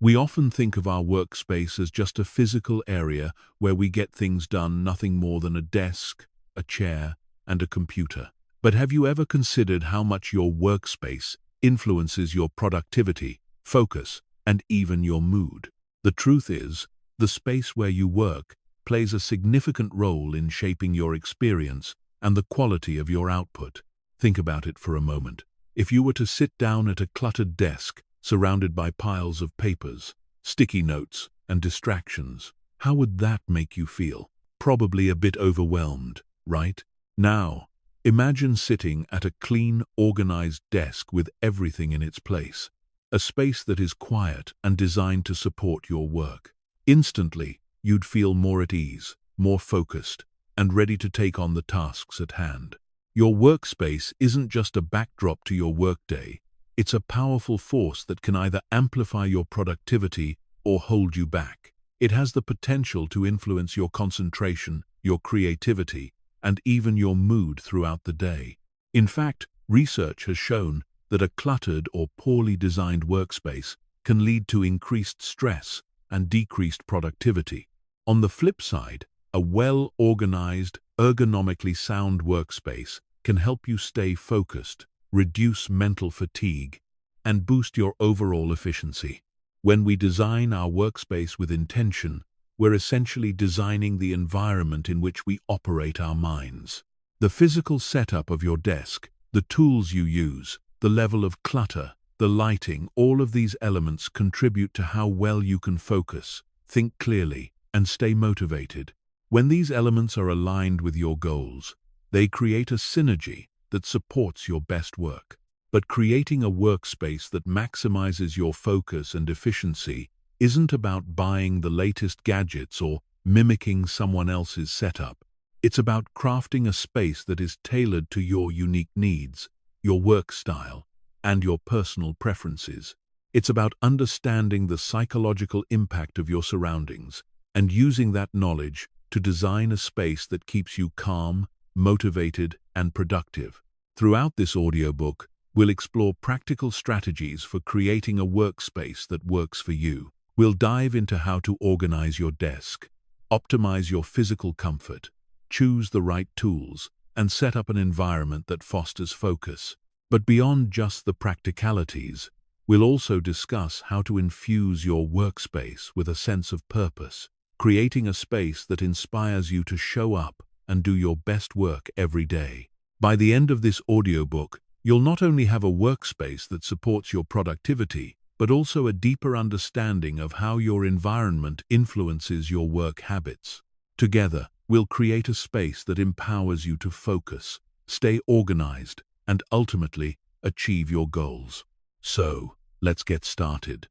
We often think of our workspace as just a physical area where we get things done, nothing more than a desk, a chair, and a computer. But have you ever considered how much your workspace influences your productivity, focus, and even your mood? The truth is, the space where you work plays a significant role in shaping your experience and the quality of your output. Think about it for a moment. If you were to sit down at a cluttered desk, surrounded by piles of papers, sticky notes, and distractions, how would that make you feel? Probably a bit overwhelmed, right? Now, imagine sitting at a clean, organized desk with everything in its place, a space that is quiet and designed to support your work. Instantly, you'd feel more at ease, more focused, and ready to take on the tasks at hand. Your workspace isn't just a backdrop to your workday. It's a powerful force that can either amplify your productivity or hold you back. It has the potential to influence your concentration, your creativity, and even your mood throughout the day. In fact, research has shown that a cluttered or poorly designed workspace can lead to increased stress and decreased productivity. On the flip side, a well-organized, ergonomically sound workspace can help you stay focused, reduce mental fatigue, and boost your overall efficiency. When we design our workspace with intention, we're essentially designing the environment in which we operate our minds. The physical setup of your desk, the tools you use, the level of clutter, the lighting, all of these elements contribute to how well you can focus, think clearly, and stay motivated. When these elements are aligned with your goals, they create a synergy that supports your best work. But creating a workspace that maximizes your focus and efficiency isn't about buying the latest gadgets or mimicking someone else's setup. It's about crafting a space that is tailored to your unique needs, your work style, and your personal preferences. It's about understanding the psychological impact of your surroundings and using that knowledge to design a space that keeps you calm, motivated, and productive. Throughout this audiobook, we'll explore practical strategies for creating a workspace that works for you. We'll dive into how to organize your desk, optimize your physical comfort, choose the right tools, and set up an environment that fosters focus. But beyond just the practicalities, we'll also discuss how to infuse your workspace with a sense of purpose, creating a space that inspires you to show up and do your best work every day. By the end of this audiobook, you'll not only have a workspace that supports your productivity, but also a deeper understanding of how your environment influences your work habits. Together, we'll create a space that empowers you to focus, stay organized, and ultimately achieve your goals. So, let's get started.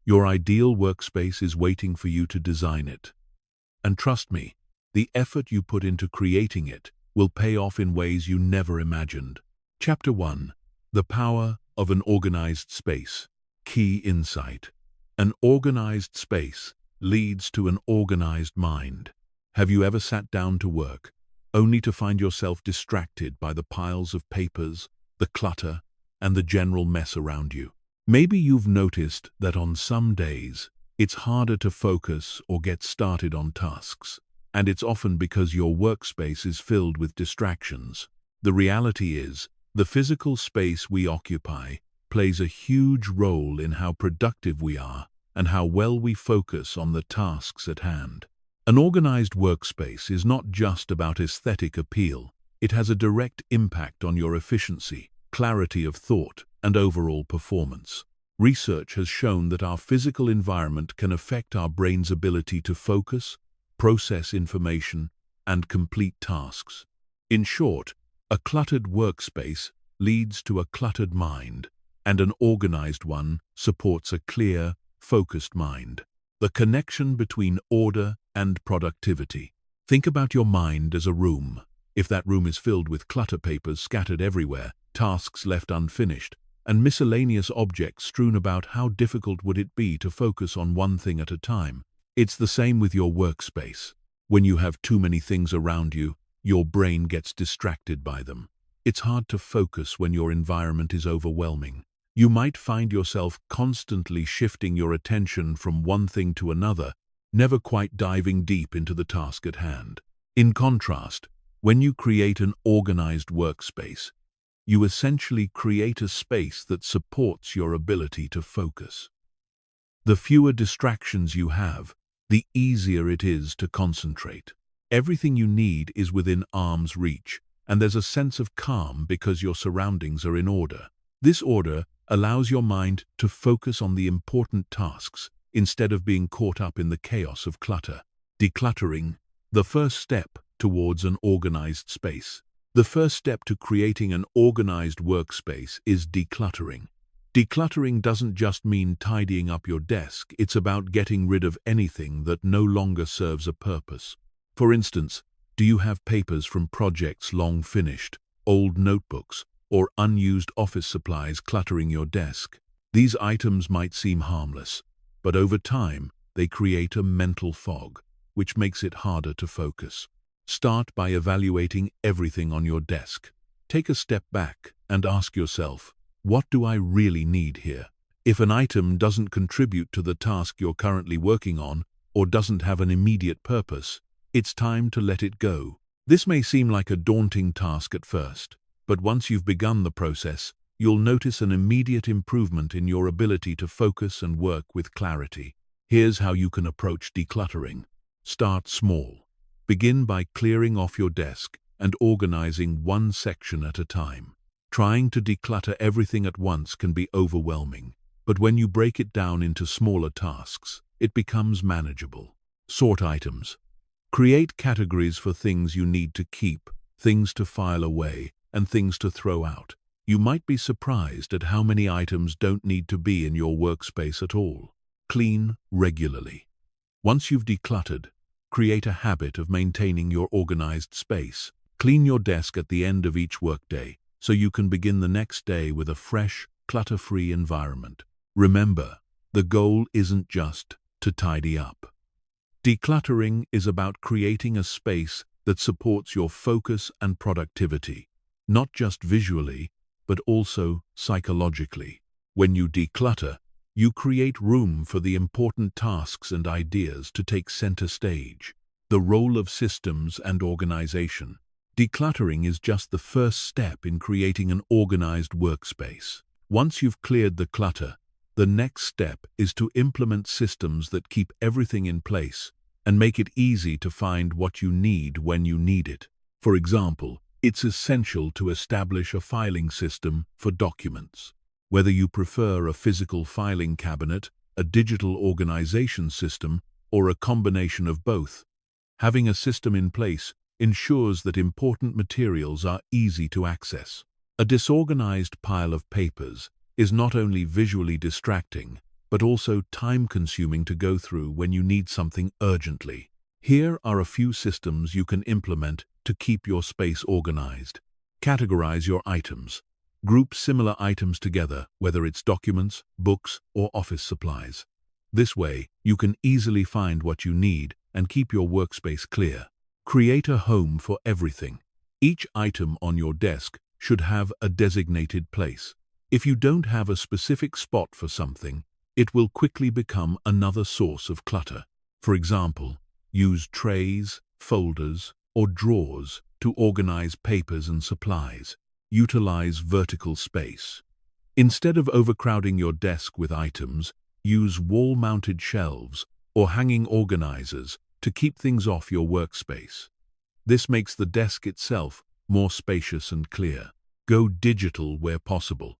Your ideal workspace is waiting for you to design it. And trust me, the effort you put into creating it will pay off in ways you never imagined. Chapter 1. The Power of an Organized Space. Key insight. An organized space leads to an organized mind. Have you ever sat down to work, only to find yourself distracted by the piles of papers, the clutter, and the general mess around you? Maybe you've noticed that on some days, it's harder to focus or get started on tasks, and it's often because your workspace is filled with distractions. The reality is, the physical space we occupy plays a huge role in how productive we are and how well we focus on the tasks at hand. An organized workspace is not just about aesthetic appeal. It has a direct impact on your efficiency, clarity of thought, and overall performance. Research has shown that our physical environment can affect our brain's ability to focus, process information, and complete tasks. In short, a cluttered workspace leads to a cluttered mind, and an organized one supports a clear, focused mind. The connection between order and productivity. Think about your mind as a room. If that room is filled with clutter papers scattered everywhere, tasks left unfinished, and miscellaneous objects strewn about, how difficult would it be to focus on one thing at a time? It's the same with your workspace. When you have too many things around you, your brain gets distracted by them. It's hard to focus when your environment is overwhelming. You might find yourself constantly shifting your attention from one thing to another, never quite diving deep into the task at hand. In contrast, when you create an organized workspace, you essentially create a space that supports your ability to focus. The fewer distractions you have, the easier it is to concentrate. Everything you need is within arm's reach, and there's a sense of calm because your surroundings are in order. This order allows your mind to focus on the important tasks instead of being caught up in the chaos of clutter. Decluttering, the first step towards an organized space. The first step to creating an organized workspace is decluttering. Decluttering doesn't just mean tidying up your desk, it's about getting rid of anything that no longer serves a purpose. For instance, do you have papers from projects long finished, old notebooks, or unused office supplies cluttering your desk? These items might seem harmless, but over time, they create a mental fog, which makes it harder to focus. Start by evaluating everything on your desk. Take a step back and ask yourself, what do I really need here? If an item doesn't contribute to the task you're currently working on or doesn't have an immediate purpose, it's time to let it go. This may seem like a daunting task at first, but once you've begun the process, you'll notice an immediate improvement in your ability to focus and work with clarity. Here's how you can approach decluttering. Start small. Begin by clearing off your desk and organizing one section at a time. Trying to declutter everything at once can be overwhelming, but when you break it down into smaller tasks, it becomes manageable. Sort items. Create categories for things you need to keep, things to file away, and things to throw out. You might be surprised at how many items don't need to be in your workspace at all. Clean regularly. Once you've decluttered, create a habit of maintaining your organized space. Clean your desk at the end of each workday, so you can begin the next day with a fresh, clutter-free environment. Remember, the goal isn't just to tidy up. Decluttering is about creating a space that supports your focus and productivity, not just visually, but also psychologically. When you declutter, you create room for the important tasks and ideas to take center stage. The role of systems and organization. Decluttering is just the first step in creating an organized workspace. Once you've cleared the clutter, the next step is to implement systems that keep everything in place and make it easy to find what you need when you need it. For example, it's essential to establish a filing system for documents. Whether you prefer a physical filing cabinet, a digital organization system, or a combination of both, having a system in place ensures that important materials are easy to access. A disorganized pile of papers is not only visually distracting, but also time-consuming to go through when you need something urgently. Here are a few systems you can implement to keep your space organized. Categorize your items. Group similar items together, whether it's documents, books, or office supplies. This way, you can easily find what you need and keep your workspace clear. Create a home for everything. Each item on your desk should have a designated place. If you don't have a specific spot for something, it will quickly become another source of clutter. For example, use trays, folders, or drawers to organize papers and supplies. Utilize vertical space. Instead of overcrowding your desk with items, use wall-mounted shelves or hanging organizers to keep things off your workspace. This makes the desk itself more spacious and clear. Go digital where possible.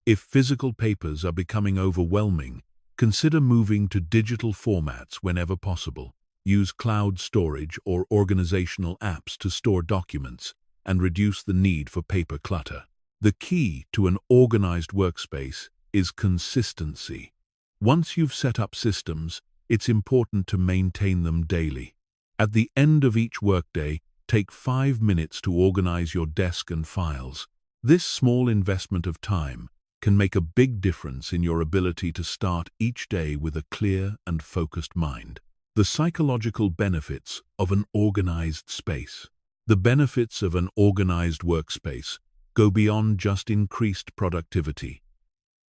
If physical papers are becoming overwhelming, consider moving to digital formats whenever possible. Use cloud storage or organizational apps to store documents and reduce the need for paper clutter. The key to an organized workspace is consistency. Once you've set up systems, it's important to maintain them daily. At the end of each workday, take 5 minutes to organize your desk and files. This small investment of time can make a big difference in your ability to start each day with a clear and focused mind. The psychological benefits of an organized space. The benefits of an organized workspace go beyond just increased productivity.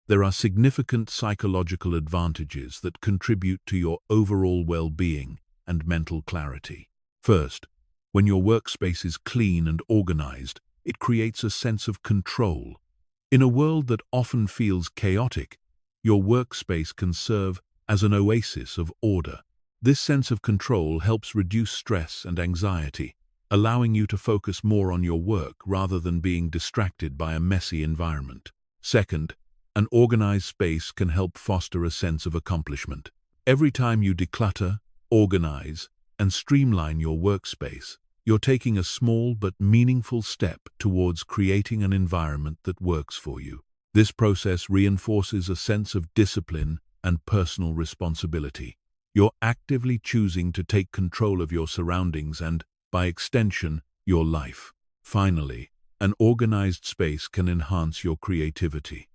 there are significant psychological advantages that contribute to your overall well-being and mental clarity. First, when your workspace is clean and organized, it creates a sense of control. In a world that often feels chaotic, your workspace can serve as an oasis of order. This sense of control helps reduce stress and anxiety, allowing you to focus more on your work rather than being distracted by a messy environment. Second, an organized space can help foster a sense of accomplishment. Every time you declutter, organize, and streamline your workspace, you're taking a small but meaningful step towards creating an environment that works for you. This process reinforces a sense of discipline and personal responsibility. You're actively choosing to take control of your surroundings and, by extension, your life. Finally, an organized space can enhance your creativity.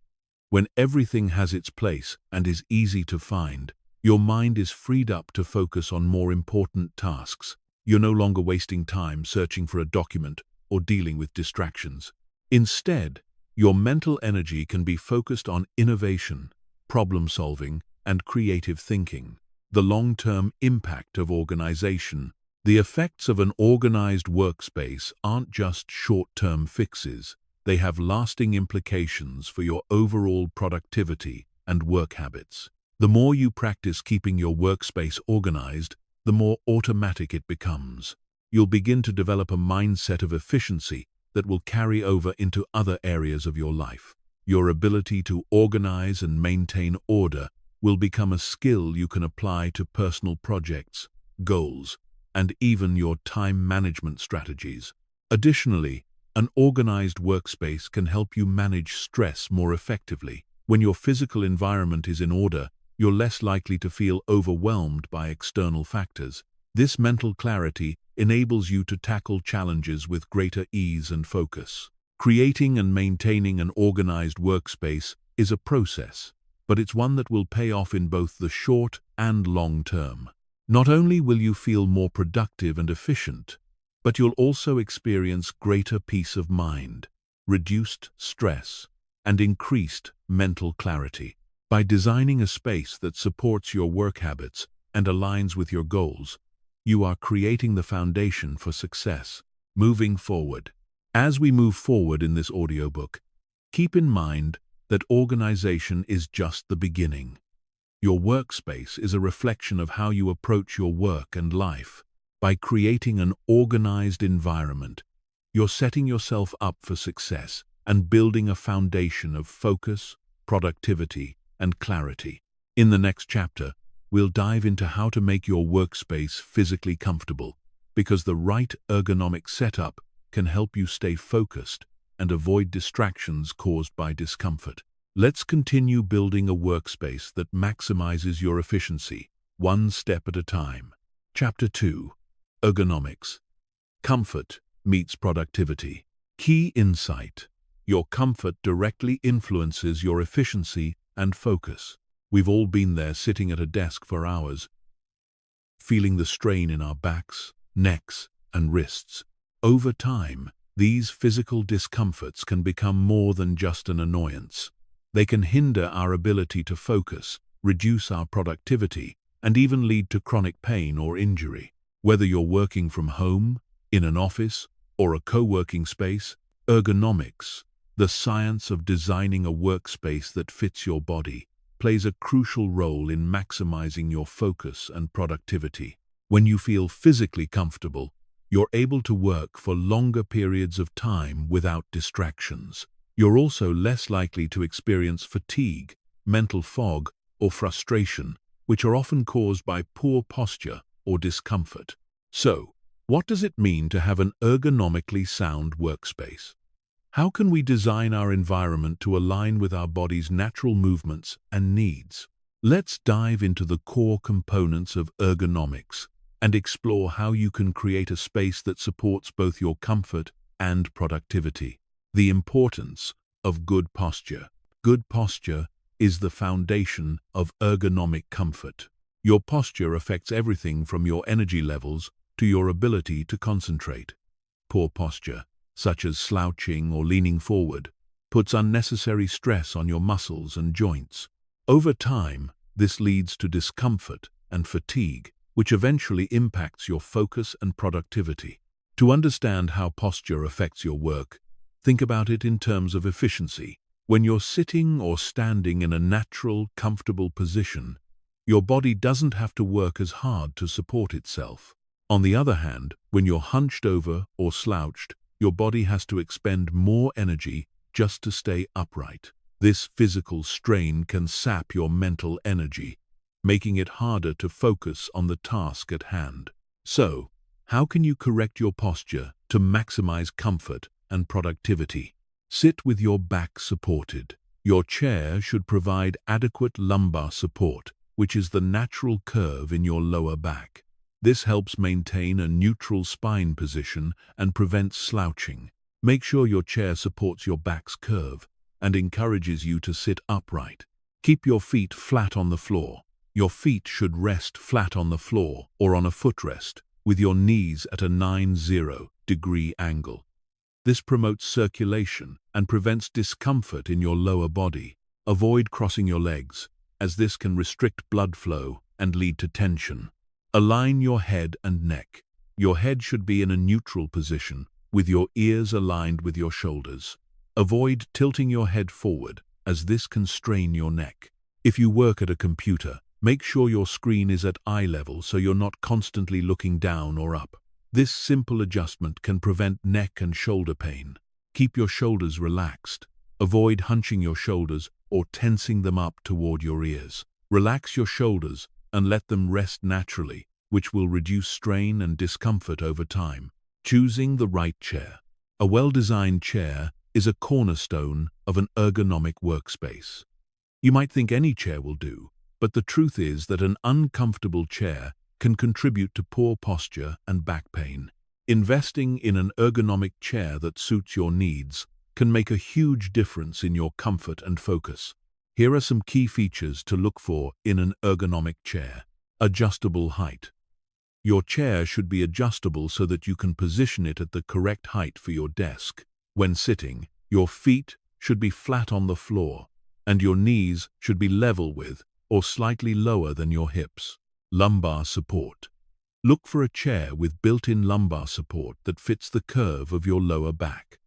When everything has its place and is easy to find, your mind is freed up to focus on more important tasks. You're no longer wasting time searching for a document or dealing with distractions. Instead, your mental energy can be focused on innovation, problem-solving, and creative thinking. The long-term impact of organization. The effects of an organized workspace aren't just short-term fixes. They have lasting implications for your overall productivity and work habits. The more you practice keeping your workspace organized, the more automatic it becomes. You'll begin to develop a mindset of efficiency that will carry over into other areas of your life. Your ability to organize and maintain order will become a skill you can apply to personal projects, goals, and even your time management strategies. Additionally, an organized workspace can help you manage stress more effectively. When your physical environment is in order, you're less likely to feel overwhelmed by external factors. This mental clarity enables you to tackle challenges with greater ease and focus. Creating and maintaining an organized workspace is a process, but it's one that will pay off in both the short and long term. Not only will you feel more productive and efficient, but you'll also experience greater peace of mind, reduced stress, and increased mental clarity. By designing a space that supports your work habits and aligns with your goals, you are creating the foundation for success. Moving forward. As we move forward in this audiobook, keep in mind that organization is just the beginning. Your workspace is a reflection of how you approach your work and life. By creating an organized environment, you're setting yourself up for success and building a foundation of focus, productivity, and clarity. In the next chapter, we'll dive into how to make your workspace physically comfortable, because the right ergonomic setup can help you stay focused and avoid distractions caused by discomfort. Let's continue building a workspace that maximizes your efficiency, one step at a time. Chapter 2. Ergonomics. Comfort meets productivity. Key insight. Your comfort directly influences your efficiency and focus. We've all been there sitting at a desk for hours, feeling the strain in our backs, necks, and wrists. Over time, these physical discomforts can become more than just an annoyance. They can hinder our ability to focus, reduce our productivity, and even lead to chronic pain or injury. Whether you're working from home, in an office, or a co-working space, ergonomics, the science of designing a workspace that fits your body, plays a crucial role in maximizing your focus and productivity. When you feel physically comfortable, you're able to work for longer periods of time without distractions. You're also less likely to experience fatigue, mental fog, or frustration, which are often caused by poor posture or discomfort. So, what does it mean to have an ergonomically sound workspace? How can we design our environment to align with our body's natural movements and needs? Let's dive into the core components of ergonomics and explore how you can create a space that supports both your comfort and productivity. The importance of good posture. Good posture is the foundation of ergonomic comfort. Your posture affects everything from your energy levels to your ability to concentrate. Poor posture, such as slouching or leaning forward, puts unnecessary stress on your muscles and joints. Over time, this leads to discomfort and fatigue, which eventually impacts your focus and productivity. To understand how posture affects your work, think about it in terms of efficiency. When you're sitting or standing in a natural, comfortable position, your body doesn't have to work as hard to support itself. On the other hand, when you're hunched over or slouched, your body has to expend more energy just to stay upright. This physical strain can sap your mental energy, making it harder to focus on the task at hand. So, how can you correct your posture to maximize comfort and productivity? Sit with your back supported. Your chair should provide adequate lumbar support, which is the natural curve in your lower back. This helps maintain a neutral spine position and prevents slouching. Make sure your chair supports your back's curve and encourages you to sit upright. Keep your feet flat on the floor. Your feet should rest flat on the floor or on a footrest, with your knees at a 90-degree angle. This promotes circulation and prevents discomfort in your lower body. Avoid crossing your legs, as this can restrict blood flow and lead to tension. Align your head and neck. Your head should be in a neutral position, with your ears aligned with your shoulders. Avoid tilting your head forward, as this can strain your neck. If you work at a computer, make sure your screen is at eye level so you're not constantly looking down or up. This simple adjustment can prevent neck and shoulder pain. Keep your shoulders relaxed. Avoid hunching your shoulders or tensing them up toward your ears. Relax your shoulders and let them rest naturally, which will reduce strain and discomfort over time. Choosing the right chair. A well-designed chair is a cornerstone of an ergonomic workspace. You might think any chair will do, but the truth is that an uncomfortable chair can contribute to poor posture and back pain. Investing in an ergonomic chair that suits your needs can make a huge difference in your comfort and focus. Here are some key features to look for in an ergonomic chair. Adjustable height. Your chair should be adjustable so that you can position it at the correct height for your desk. When sitting, your feet should be flat on the floor, and your knees should be level with or slightly lower than your hips. Lumbar support. Look for a chair with built-in lumbar support that fits the curve of your lower back.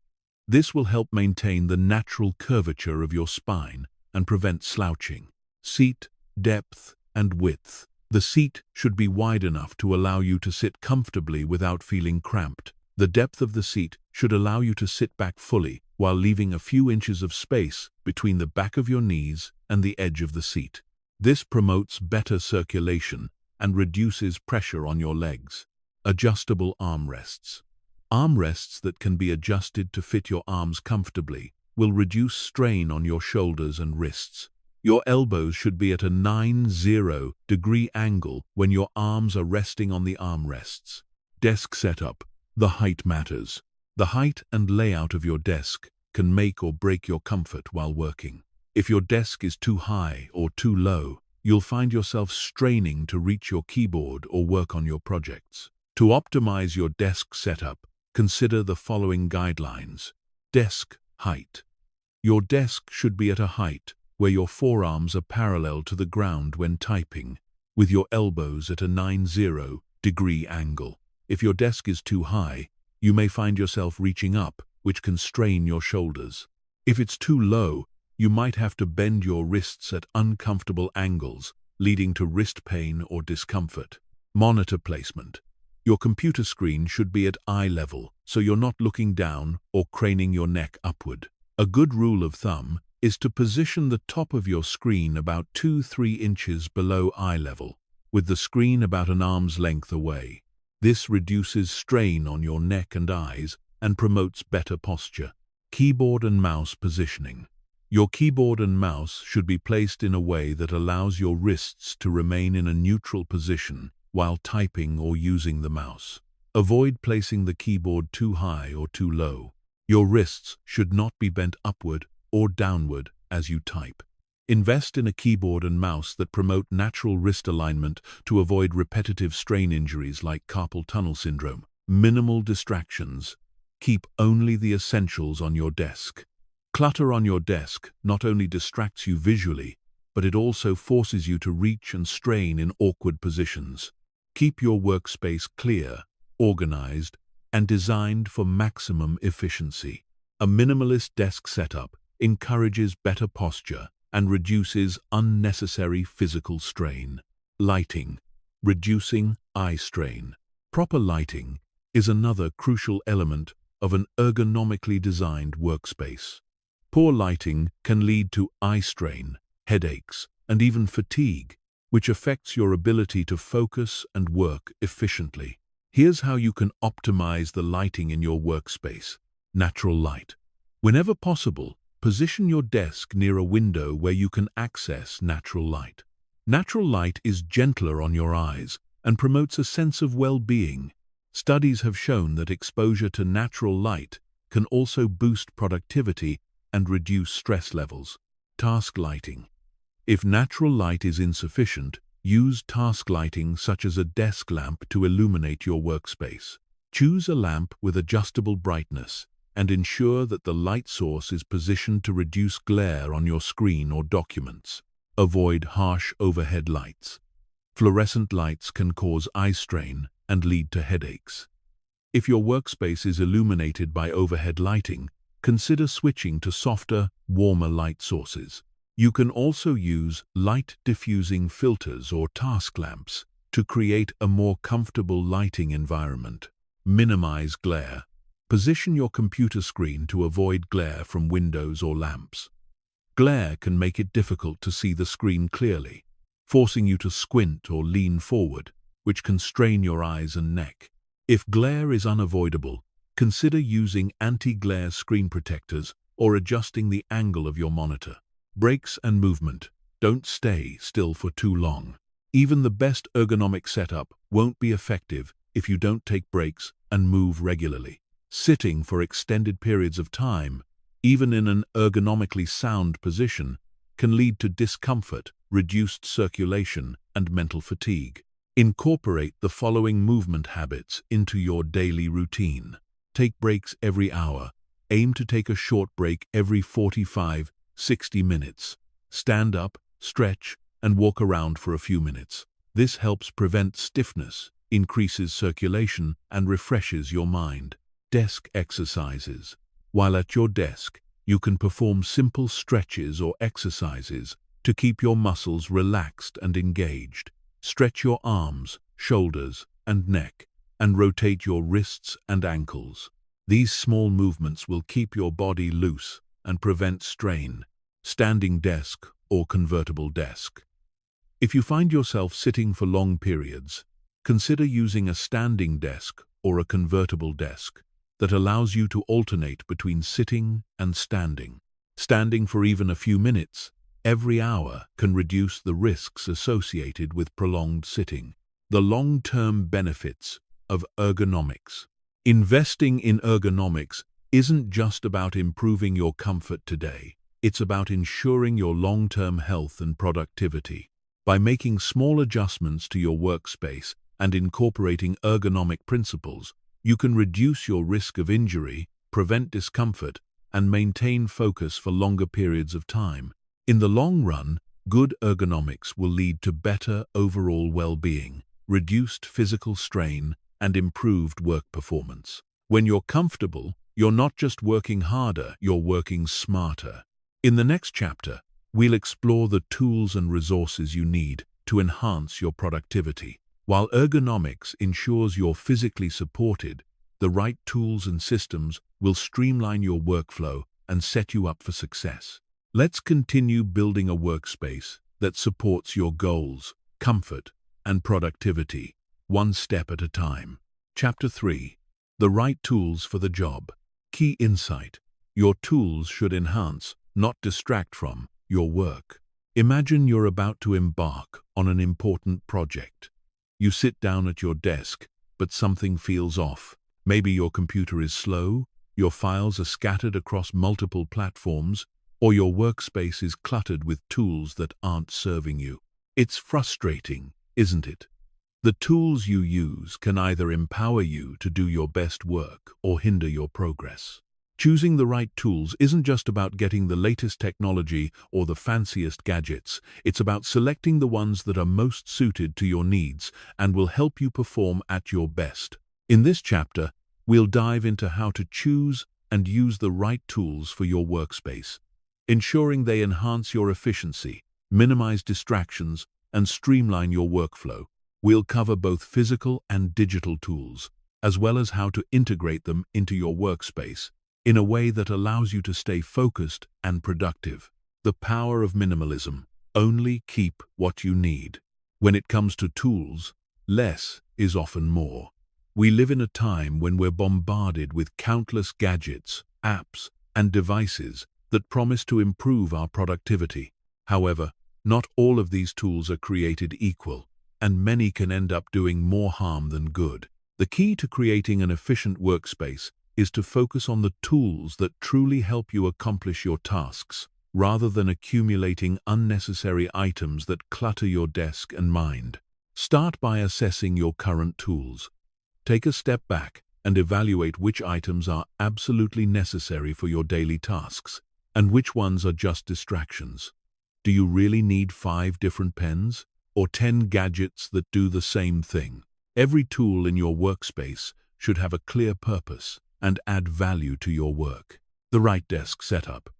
This will help maintain the natural curvature of your spine and prevent slouching. Seat depth and width. The seat should be wide enough to allow you to sit comfortably without feeling cramped. The depth of the seat should allow you to sit back fully while leaving a few inches of space between the back of your knees and the edge of the seat. This promotes better circulation and reduces pressure on your legs. Adjustable armrests. Armrests that can be adjusted to fit your arms comfortably will reduce strain on your shoulders and wrists. Your elbows should be at a 90-degree angle when your arms are resting on the armrests. Desk setup. The height matters. The height and layout of your desk can make or break your comfort while working. If your desk is too high or too low, you'll find yourself straining to reach your keyboard or work on your projects. To optimize your desk setup, consider the following guidelines. Desk height. Your desk should be at a height where your forearms are parallel to the ground when typing, with your elbows at a 90-degree angle. If your desk is too high, you may find yourself reaching up, which can strain your shoulders. If it's too low, you might have to bend your wrists at uncomfortable angles, leading to wrist pain or discomfort. Monitor placement. Your computer screen should be at eye level, so you're not looking down or craning your neck upward. A good rule of thumb is to position the top of your screen about 2-3 inches below eye level, with the screen about an arm's length away. This reduces strain on your neck and eyes and promotes better posture. Keyboard and mouse positioning. Your keyboard and mouse should be placed in a way that allows your wrists to remain in a neutral position while typing or using the mouse. Avoid placing the keyboard too high or too low. Your wrists should not be bent upward or downward as you type. Invest in a keyboard and mouse that promote natural wrist alignment to avoid repetitive strain injuries like carpal tunnel syndrome. Minimal distractions. Keep only the essentials on your desk. Clutter on your desk not only distracts you visually, but it also forces you to reach and strain in awkward positions. Keep your workspace clear, organized, and designed for maximum efficiency. A minimalist desk setup encourages better posture and reduces unnecessary physical strain. Lighting, reducing eye strain. Proper lighting is another crucial element of an ergonomically designed workspace. Poor lighting can lead to eye strain, headaches, and even fatigue, which affects your ability to focus and work efficiently. Here's how you can optimize the lighting in your workspace. Natural light. Whenever possible, position your desk near a window where you can access natural light. Natural light is gentler on your eyes and promotes a sense of well-being. Studies have shown that exposure to natural light can also boost productivity and reduce stress levels. Task lighting. If natural light is insufficient, use task lighting such as a desk lamp to illuminate your workspace. Choose a lamp with adjustable brightness and ensure that the light source is positioned to reduce glare on your screen or documents. Avoid harsh overhead lights. Fluorescent lights can cause eye strain and lead to headaches. If your workspace is illuminated by overhead lighting, consider switching to softer, warmer light sources. You can also use light diffusing filters or task lamps to create a more comfortable lighting environment. Minimize glare. Position your computer screen to avoid glare from windows or lamps. Glare can make it difficult to see the screen clearly, forcing you to squint or lean forward, which can strain your eyes and neck. If glare is unavoidable, consider using anti-glare screen protectors or adjusting the angle of your monitor. Breaks and movement. Don't stay still for too long. Even the best ergonomic setup won't be effective if you don't take breaks and move regularly. Sitting for extended periods of time, even in an ergonomically sound position, can lead to discomfort, reduced circulation, and mental fatigue. Incorporate the following movement habits into your daily routine. Take breaks every hour. Aim to take a short break every 45–60 minutes. Stand up, stretch, and walk around for a few minutes. This helps prevent stiffness, increases circulation, and refreshes your mind. Desk exercises. While at your desk, you can perform simple stretches or exercises to keep your muscles relaxed and engaged. Stretch your arms, shoulders, and neck, and rotate your wrists and ankles. These small movements will keep your body loose and prevent strain. Standing desk or convertible desk. If you find yourself sitting for long periods, consider using a standing desk or a convertible desk that allows you to alternate between sitting and standing. Standing for even a few minutes every hour can reduce the risks associated with prolonged sitting. The long-term benefits of ergonomics. Investing in ergonomics isn't just about improving your comfort today. It's about ensuring your long-term health and productivity. By making small adjustments to your workspace and incorporating ergonomic principles, you can reduce your risk of injury, prevent discomfort, and maintain focus for longer periods of time. In the long run, good ergonomics will lead to better overall well-being, reduced physical strain, and improved work performance. When you're comfortable, you're not just working harder, you're working smarter. In the next chapter, we'll explore the tools and resources you need to enhance your productivity. While ergonomics ensures you're physically supported, the right tools and systems will streamline your workflow and set you up for success. Let's continue building a workspace that supports your goals, comfort, and productivity, one step at a time. Chapter 3. The right tools for the job. Key insight. Your tools should enhance, not distract from, your work. Imagine you're about to embark on an important project. You sit down at your desk, but something feels off. Maybe your computer is slow, your files are scattered across multiple platforms, or your workspace is cluttered with tools that aren't serving you. It's frustrating, isn't it? The tools you use can either empower you to do your best work or hinder your progress. Choosing the right tools isn't just about getting the latest technology or the fanciest gadgets. It's about selecting the ones that are most suited to your needs and will help you perform at your best. In this chapter, we'll dive into how to choose and use the right tools for your workspace, ensuring they enhance your efficiency, minimize distractions, and streamline your workflow. We'll cover both physical and digital tools, as well as how to integrate them into your workspace in a way that allows you to stay focused and productive. The power of minimalism. Only keep what you need. When it comes to tools, less is often more. We live in a time when we're bombarded with countless gadgets, apps, and devices that promise to improve our productivity. However, not all of these tools are created equal, and many can end up doing more harm than good. The key to creating an efficient workspace is to focus on the tools that truly help you accomplish your tasks, rather than accumulating unnecessary items that clutter your desk and mind. Start by assessing your current tools. Take a step back and evaluate which items are absolutely necessary for your daily tasks, and which ones are just distractions. Do you really need 5 different pens, or 10 gadgets that do the same thing? Every tool in your workspace should have a clear purpose and add value to your work. The right desk setup.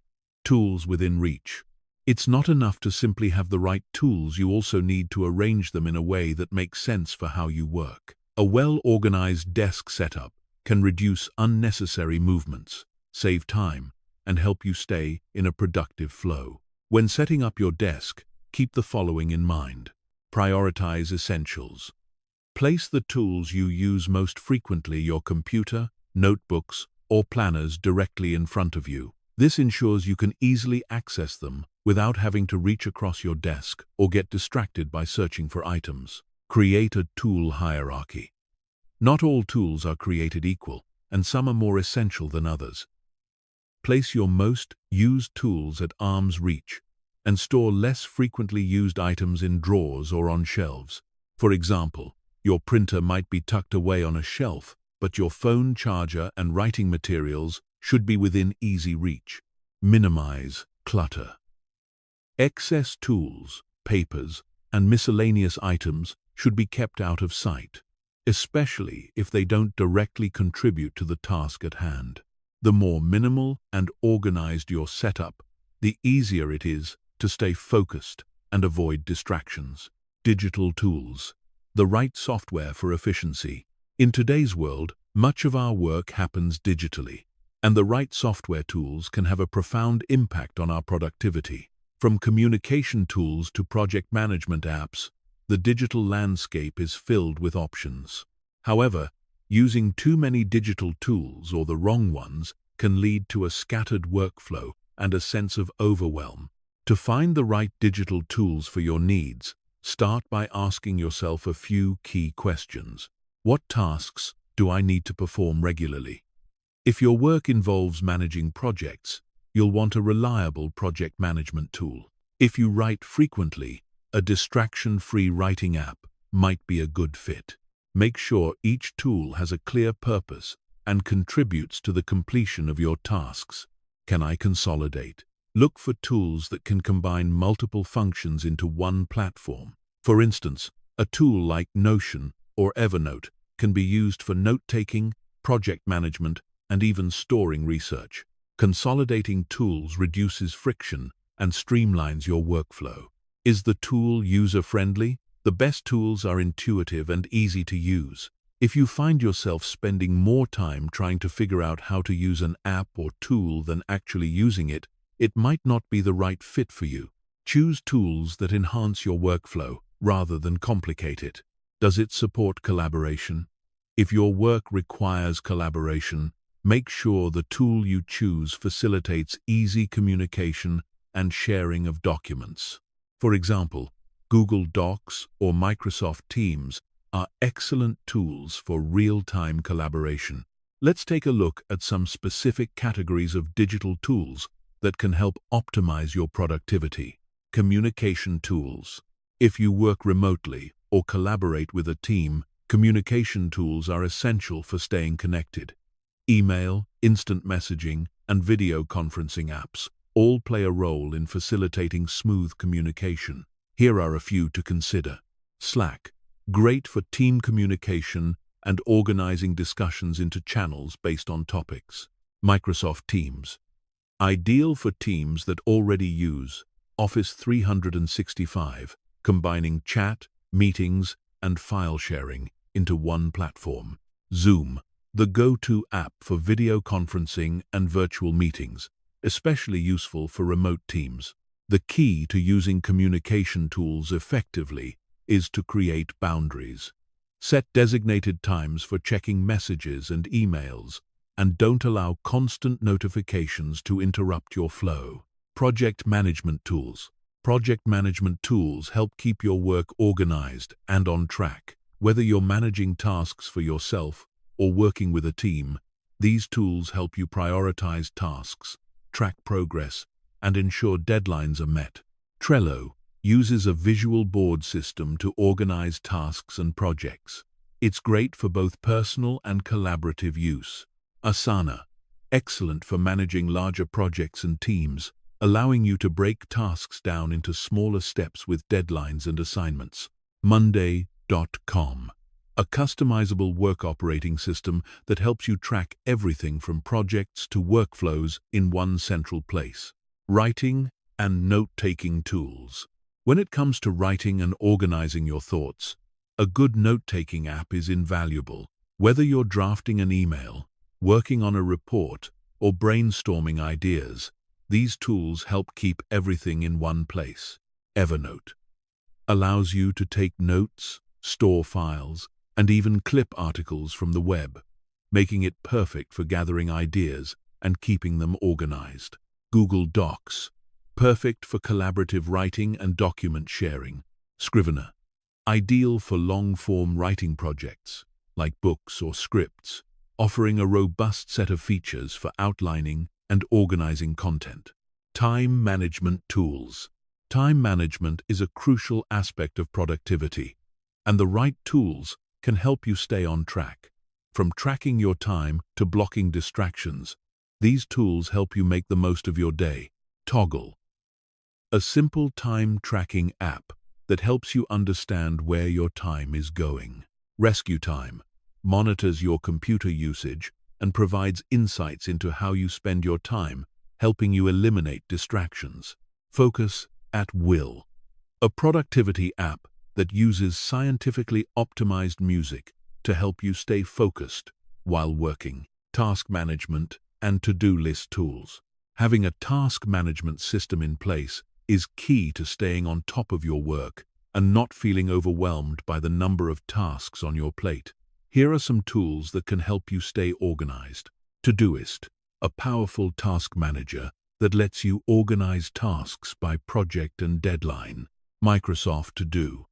Tools within reach. It's not enough to simply have the right tools, you also need to arrange them in a way that makes sense for how you work. A well-organized desk setup can reduce unnecessary movements, save time, and help you stay in a productive flow. When setting up your desk, keep the following in mind. Prioritize essentials. Place the tools you use most frequently, your computer, notebooks, or planners, directly in front of you. This ensures you can easily access them without having to reach across your desk or get distracted by searching for items. Create a tool hierarchy. Not all tools are created equal, and some are more essential than others. Place your most used tools at arm's reach and store less frequently used items in drawers or on shelves. For example, your printer might be tucked away on a shelf, but your phone charger and writing materials should be within easy reach. Minimize clutter. Excess tools, papers, and miscellaneous items should be kept out of sight, especially if they don't directly contribute to the task at hand. The more minimal and organized your setup, the easier it is to stay focused and avoid distractions. Digital tools. The right software for efficiency. In today's world, much of our work happens digitally, and the right software tools can have a profound impact on our productivity. From communication tools to project management apps, the digital landscape is filled with options. However, using too many digital tools or the wrong ones can lead to a scattered workflow and a sense of overwhelm. To find the right digital tools for your needs, start by asking yourself a few key questions. What tasks do I need to perform regularly? If your work involves managing projects, you'll want a reliable project management tool. If you write frequently, a distraction-free writing app might be a good fit. Make sure each tool has a clear purpose and contributes to the completion of your tasks. Can I consolidate? Look for tools that can combine multiple functions into one platform. For instance, a tool like Notion or Evernote can be used for note-taking, project management, and even storing research. Consolidating tools reduces friction and streamlines your workflow. Is the tool user-friendly? The best tools are intuitive and easy to use. If you find yourself spending more time trying to figure out how to use an app or tool than actually using it, it might not be the right fit for you. Choose tools that enhance your workflow rather than complicate it. Does it support collaboration? If your work requires collaboration, make sure the tool you choose facilitates easy communication and sharing of documents. For example, Google Docs or Microsoft Teams are excellent tools for real-time collaboration. Let's take a look at some specific categories of digital tools that can help optimize your productivity. Communication tools. If you work remotely or collaborate with a team, communication tools are essential for staying connected. Email, instant messaging, and video conferencing apps all play a role in facilitating smooth communication. Here are a few to consider. Slack, great for team communication and organizing discussions into channels based on topics. Microsoft Teams, ideal for teams that already use Office 365, combining chat, meetings, and file sharing into one platform. Zoom, the go-to app for video conferencing and virtual meetings, especially useful for remote teams. The key to using communication tools effectively is to create boundaries. Set designated times for checking messages and emails, and don't allow constant notifications to interrupt your flow. Project management tools. Project management tools help keep your work organized and on track. Whether you're managing tasks for yourself or working with a team, these tools help you prioritize tasks, track progress, and ensure deadlines are met. Trello uses a visual board system to organize tasks and projects. It's great for both personal and collaborative use. Asana, excellent for managing larger projects and teams, allowing you to break tasks down into smaller steps with deadlines and assignments. Monday.com, a customizable work operating system that helps you track everything from projects to workflows in one central place. Writing and note-taking tools. When it comes to writing and organizing your thoughts, a good note-taking app is invaluable. Whether you're drafting an email, working on a report, or brainstorming ideas, these tools help keep everything in one place. Evernote allows you to take notes, store files, and even clip articles from the web, making it perfect for gathering ideas and keeping them organized. Google Docs, perfect for collaborative writing and document sharing. Scrivener, ideal for long-form writing projects, like books or scripts, offering a robust set of features for outlining and organizing content. Time management tools. Time management is a crucial aspect of productivity, and the right tools can help you stay on track. From tracking your time to blocking distractions, these tools help you make the most of your day. Toggle, a simple time tracking app that helps you understand where your time is going. Rescue Time monitors your computer usage and provides insights into how you spend your time, helping you eliminate distractions. Focus at Will, a productivity app that uses scientifically optimized music to help you stay focused while working. Task management and to-do list tools. Having a task management system in place is key to staying on top of your work and not feeling overwhelmed by the number of tasks on your plate. Here are some tools that can help you stay organized. Todoist, a powerful task manager that lets you organize tasks by project and deadline. Microsoft To Do,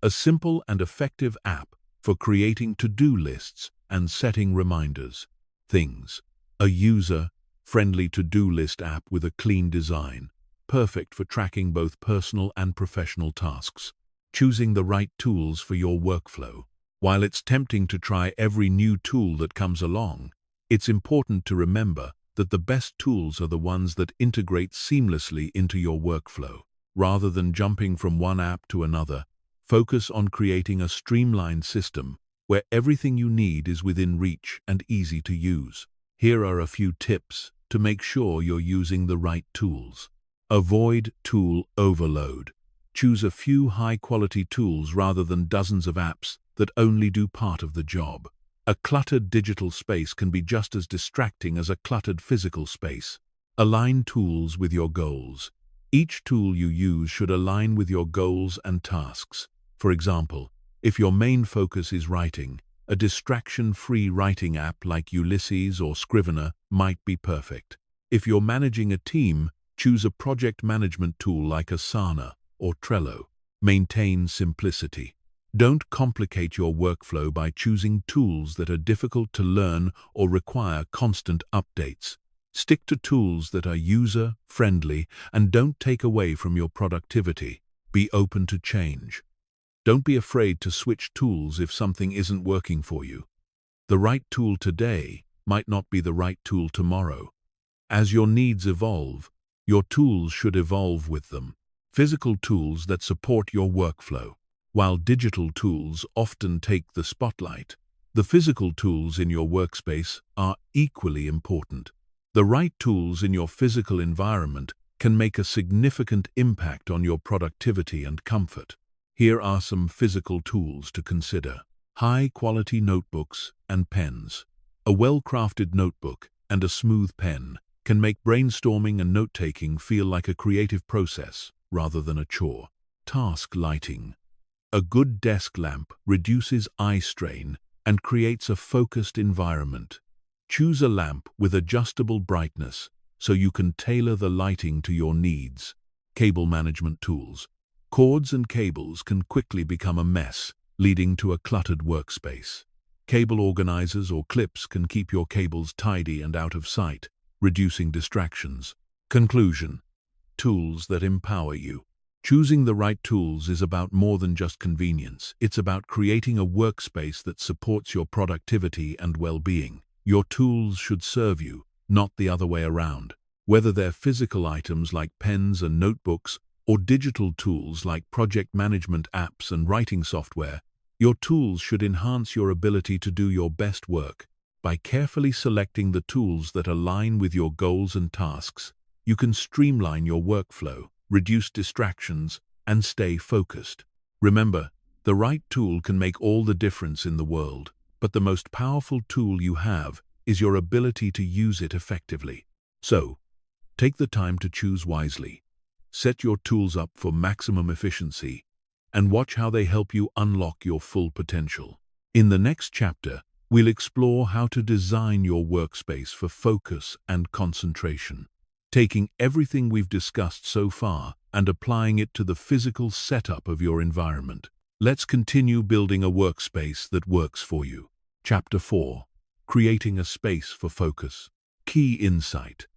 a simple and effective app for creating to-do lists and setting reminders. Things, a user-friendly to-do list app with a clean design, perfect for tracking both personal and professional tasks. Choosing the right tools for your workflow. While it's tempting to try every new tool that comes along, it's important to remember that the best tools are the ones that integrate seamlessly into your workflow. Rather than jumping from one app to another, focus on creating a streamlined system where everything you need is within reach and easy to use. Here are a few tips to make sure you're using the right tools. Avoid tool overload. Choose a few high-quality tools rather than dozens of apps that only do part of the job. A cluttered digital space can be just as distracting as a cluttered physical space. Align tools with your goals. Each tool you use should align with your goals and tasks. For example, if your main focus is writing, a distraction-free writing app like Ulysses or Scrivener might be perfect. If you're managing a team, choose a project management tool like Asana or Trello. Maintain simplicity. Don't complicate your workflow by choosing tools that are difficult to learn or require constant updates. Stick to tools that are user-friendly and don't take away from your productivity. Be open to change. Don't be afraid to switch tools if something isn't working for you. The right tool today might not be the right tool tomorrow. As your needs evolve, your tools should evolve with them. Physical tools that support your workflow, while digital tools often take the spotlight. The physical tools in your workspace are equally important. The right tools in your physical environment can make a significant impact on your productivity and comfort. Here are some physical tools to consider. High-quality notebooks and pens. A well-crafted notebook and a smooth pen can make brainstorming and note-taking feel like a creative process rather than a chore. Task lighting. A good desk lamp reduces eye strain and creates a focused environment. Choose a lamp with adjustable brightness so you can tailor the lighting to your needs. Cable management tools. Cords and cables can quickly become a mess, leading to a cluttered workspace. Cable organizers or clips can keep your cables tidy and out of sight, reducing distractions. Conclusion. Tools that empower you. Choosing the right tools is about more than just convenience. It's about creating a workspace that supports your productivity and well-being. Your tools should serve you, not the other way around. Whether they're physical items like pens and notebooks or digital tools like project management apps and writing software, your tools should enhance your ability to do your best work. By carefully selecting the tools that align with your goals and tasks, you can streamline your workflow, reduce distractions, and stay focused. Remember, the right tool can make all the difference in the world, but the most powerful tool you have is your ability to use it effectively. So, take the time to choose wisely. Set your tools up for maximum efficiency, and watch how they help you unlock your full potential. In the next chapter, we'll explore how to design your workspace for focus and concentration, taking everything we've discussed so far and applying it to the physical setup of your environment. Let's continue building a workspace that works for you. Chapter 4. Creating a space for focus. Key insight.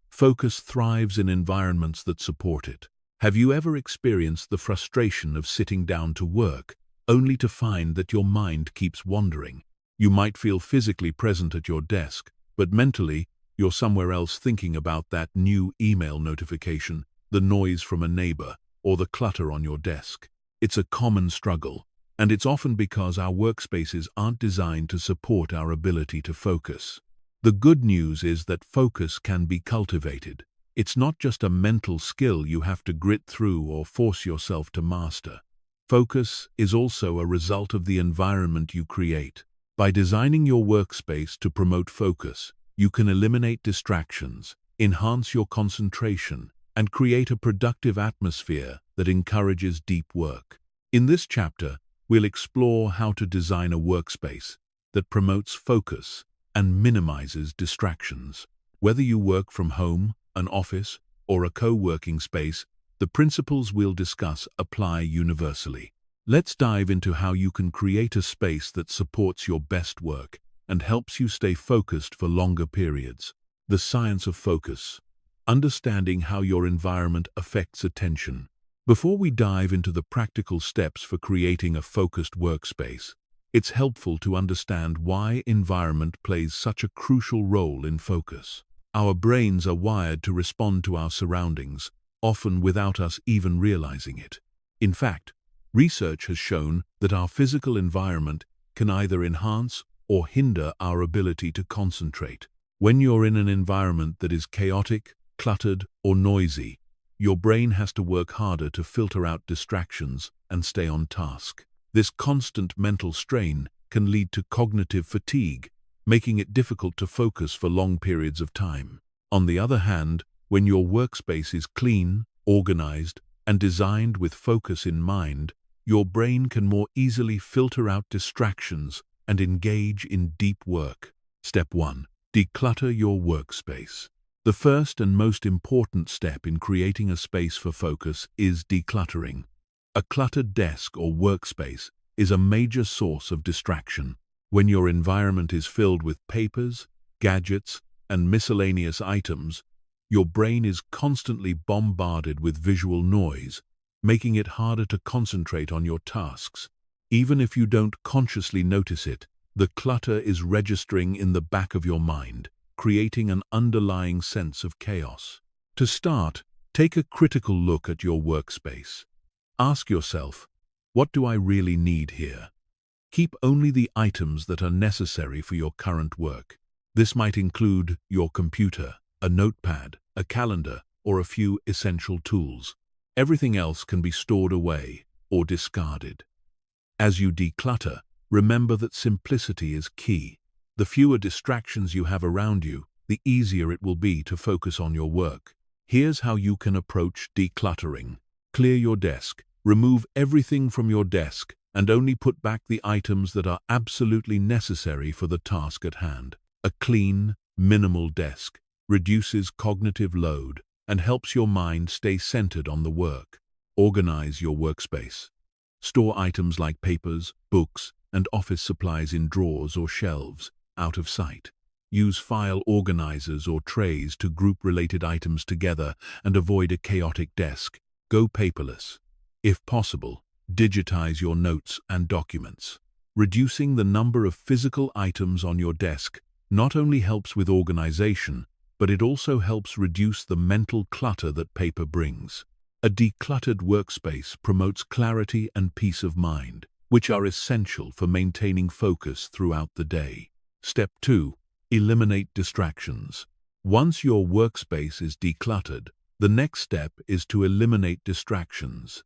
Focus thrives in environments that support it. Have you ever experienced the frustration of sitting down to work, only to find that your mind keeps wandering? You might feel physically present at your desk, but mentally, you're somewhere else thinking about that new email notification, the noise from a neighbor, or the clutter on your desk. It's a common struggle, and it's often because our workspaces aren't designed to support our ability to focus. The good news is that focus can be cultivated. It's not just a mental skill you have to grit through or force yourself to master. Focus is also a result of the environment you create. By designing your workspace to promote focus, you can eliminate distractions, enhance your concentration, and create a productive atmosphere that encourages deep work. In this chapter, we'll explore how to design a workspace that promotes focus and minimizes distractions. Whether you work from home, an office, or a co-working space, the principles we'll discuss apply universally. Let's dive into how you can create a space that supports your best work and helps you stay focused for longer periods. The science of focus. Understanding how your environment affects attention. Before we dive into the practical steps for creating a focused workspace, it's helpful to understand why environment plays such a crucial role in focus. Our brains are wired to respond to our surroundings, often without us even realizing it. In fact, research has shown that our physical environment can either enhance or hinder our ability to concentrate. When you're in an environment that is chaotic, cluttered, or noisy, your brain has to work harder to filter out distractions and stay on task. This constant mental strain can lead to cognitive fatigue, making it difficult to focus for long periods of time. On the other hand, when your workspace is clean, organized, and designed with focus in mind, your brain can more easily filter out distractions and engage in deep work. Step 1. Declutter your workspace. The first and most important step in creating a space for focus is decluttering. A cluttered desk or workspace is a major source of distraction. When your environment is filled with papers, gadgets, and miscellaneous items, your brain is constantly bombarded with visual noise, making it harder to concentrate on your tasks. Even if you don't consciously notice it, The clutter is registering in the back of your mind, creating an underlying sense of chaos. To start, take a critical look at your workspace. Ask yourself, what do I really need here? Keep only the items that are necessary for your current work. This might include your computer, a notepad, a calendar, or a few essential tools. Everything else can be stored away or discarded. As you declutter, remember that simplicity is key. The fewer distractions you have around you, the easier it will be to focus on your work. Here's how you can approach decluttering. Clear your desk. Remove everything from your desk and only put back the items that are absolutely necessary for the task at hand. A clean, minimal desk reduces cognitive load and helps your mind stay centered on the work. Organize your workspace. Store items like papers, books, and office supplies in drawers or shelves, out of sight. Use file organizers or trays to group related items together and avoid a chaotic desk. Go paperless. If possible, digitize your notes and documents. Reducing the number of physical items on your desk not only helps with organization, but it also helps reduce the mental clutter that paper brings. A decluttered workspace promotes clarity and peace of mind, which are essential for maintaining focus throughout the day. Step 2. Eliminate distractions. Once your workspace is decluttered, the next step is to eliminate distractions.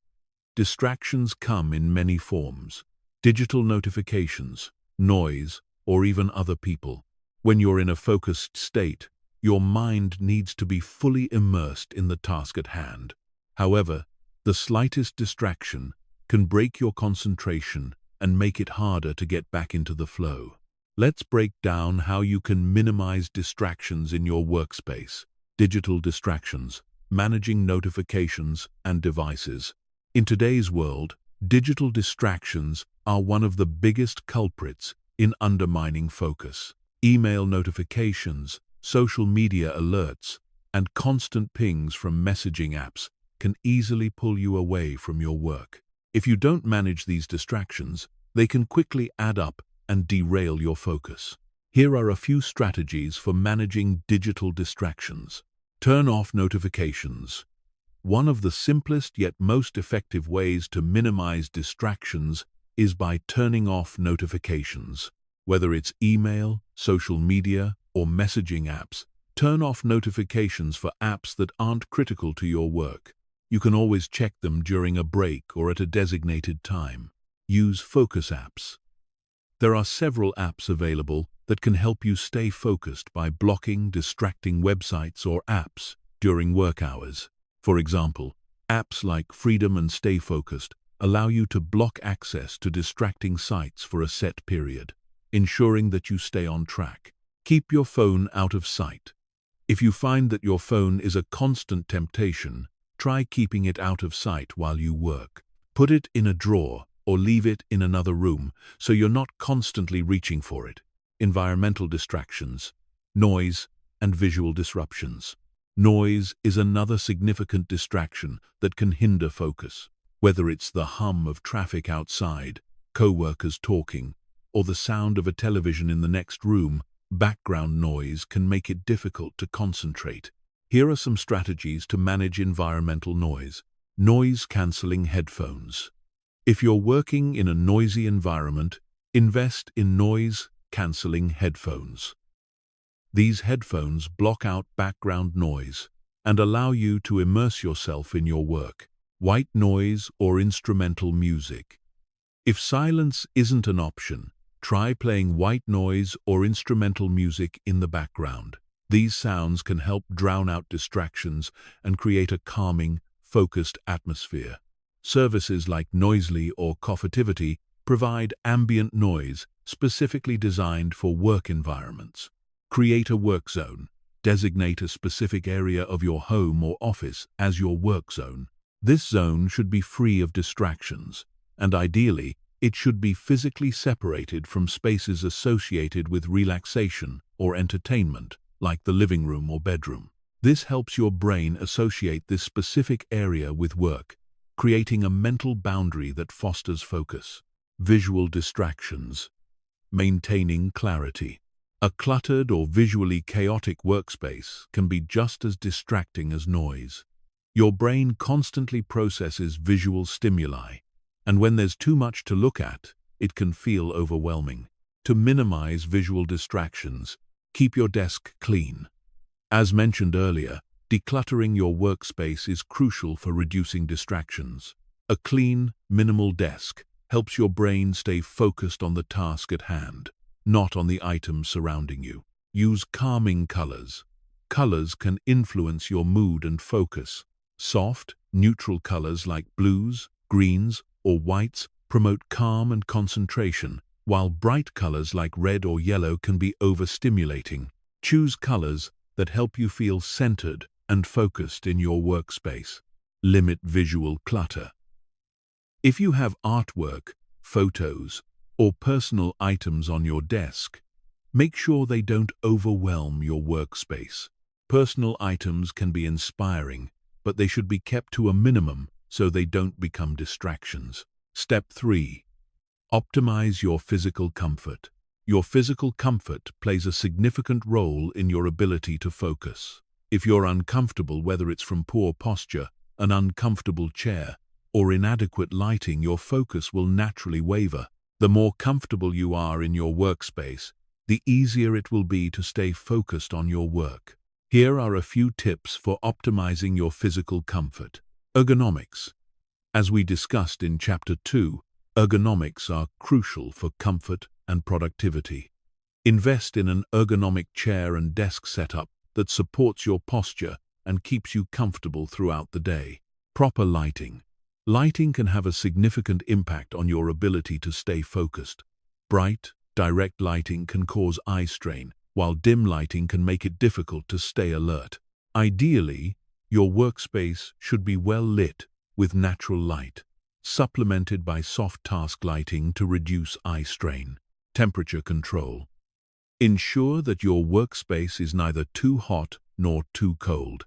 Distractions come in many forms: digital notifications, noise, or even other people. When you're in a focused state, your mind needs to be fully immersed in the task at hand. However, the slightest distraction can break your concentration and make it harder to get back into the flow. Let's break down how you can minimize distractions in your workspace. Digital distractions, managing notifications and devices. In today's world, digital distractions are one of the biggest culprits in undermining focus. Email notifications, social media alerts, and constant pings from messaging apps can easily pull you away from your work. If you don't manage these distractions, they can quickly add up and derail your focus. Here are a few strategies for managing digital distractions. Turn off notifications. One of the simplest yet most effective ways to minimize distractions is by turning off notifications. Whether it's email, social media, or messaging apps, turn off notifications for apps that aren't critical to your work. You can always check them during a break or at a designated time. Use focus apps. There are several apps available that can help you stay focused by blocking distracting websites or apps during work hours. For example, apps like Freedom and Stay Focused allow you to block access to distracting sites for a set period, ensuring that you stay on track. Keep your phone out of sight. If you find that your phone is a constant temptation, try keeping it out of sight while you work. Put it in a drawer or leave it in another room so you're not constantly reaching for it. Environmental distractions, noise, and visual disruptions. Noise is another significant distraction that can hinder focus. Whether it's the hum of traffic outside, co-workers talking, or the sound of a television in the next room, background noise can make it difficult to concentrate. Here are some strategies to manage environmental noise. Noise-canceling headphones. If you're working in a noisy environment, invest in noise-canceling headphones. These headphones block out background noise and allow you to immerse yourself in your work. White noise or instrumental music. If silence isn't an option, try playing white noise or instrumental music in the background. These sounds can help drown out distractions and create a calming, focused atmosphere. Services like Noisely or Coffitivity provide ambient noise specifically designed for work environments. Create a work zone. Designate a specific area of your home or office as your work zone. This zone should be free of distractions, and ideally, it should be physically separated from spaces associated with relaxation or entertainment, like the living room or bedroom. This helps your brain associate this specific area with work, creating a mental boundary that fosters focus. Visual distractions. Maintaining clarity. A cluttered or visually chaotic workspace can be just as distracting as noise. Your brain constantly processes visual stimuli, and when there's too much to look at, it can feel overwhelming. To minimize visual distractions, keep your desk clean. As mentioned earlier, decluttering your workspace is crucial for reducing distractions. A clean, minimal desk helps your brain stay focused on the task at hand, not on the items surrounding you. Use calming colors. Colors can influence your mood and focus. Soft, neutral colors like blues, greens, or whites promote calm and concentration, while bright colors like red or yellow can be overstimulating. Choose colors that help you feel centered and focused in your workspace. Limit visual clutter. If you have artwork, photos, or personal items on your desk, make sure they don't overwhelm your workspace. Personal items can be inspiring, but they should be kept to a minimum so they don't become distractions. Step 3. Optimize your physical comfort. Your physical comfort plays a significant role in your ability to focus. If you're uncomfortable, whether it's from poor posture, an uncomfortable chair, or inadequate lighting, your focus will naturally waver. The more comfortable you are in your workspace, the easier it will be to stay focused on your work. Here are a few tips for optimizing your physical comfort. Ergonomics. As we discussed in Chapter 2, ergonomics are crucial for comfort and productivity. Invest in an ergonomic chair and desk setup that supports your posture and keeps you comfortable throughout the day. Proper lighting. Lighting can have a significant impact on your ability to stay focused. Bright, direct lighting can cause eye strain, while dim lighting can make it difficult to stay alert. Ideally, your workspace should be well lit with natural light, supplemented by soft task lighting to reduce eye strain. Temperature control. Ensure that your workspace is neither too hot nor too cold.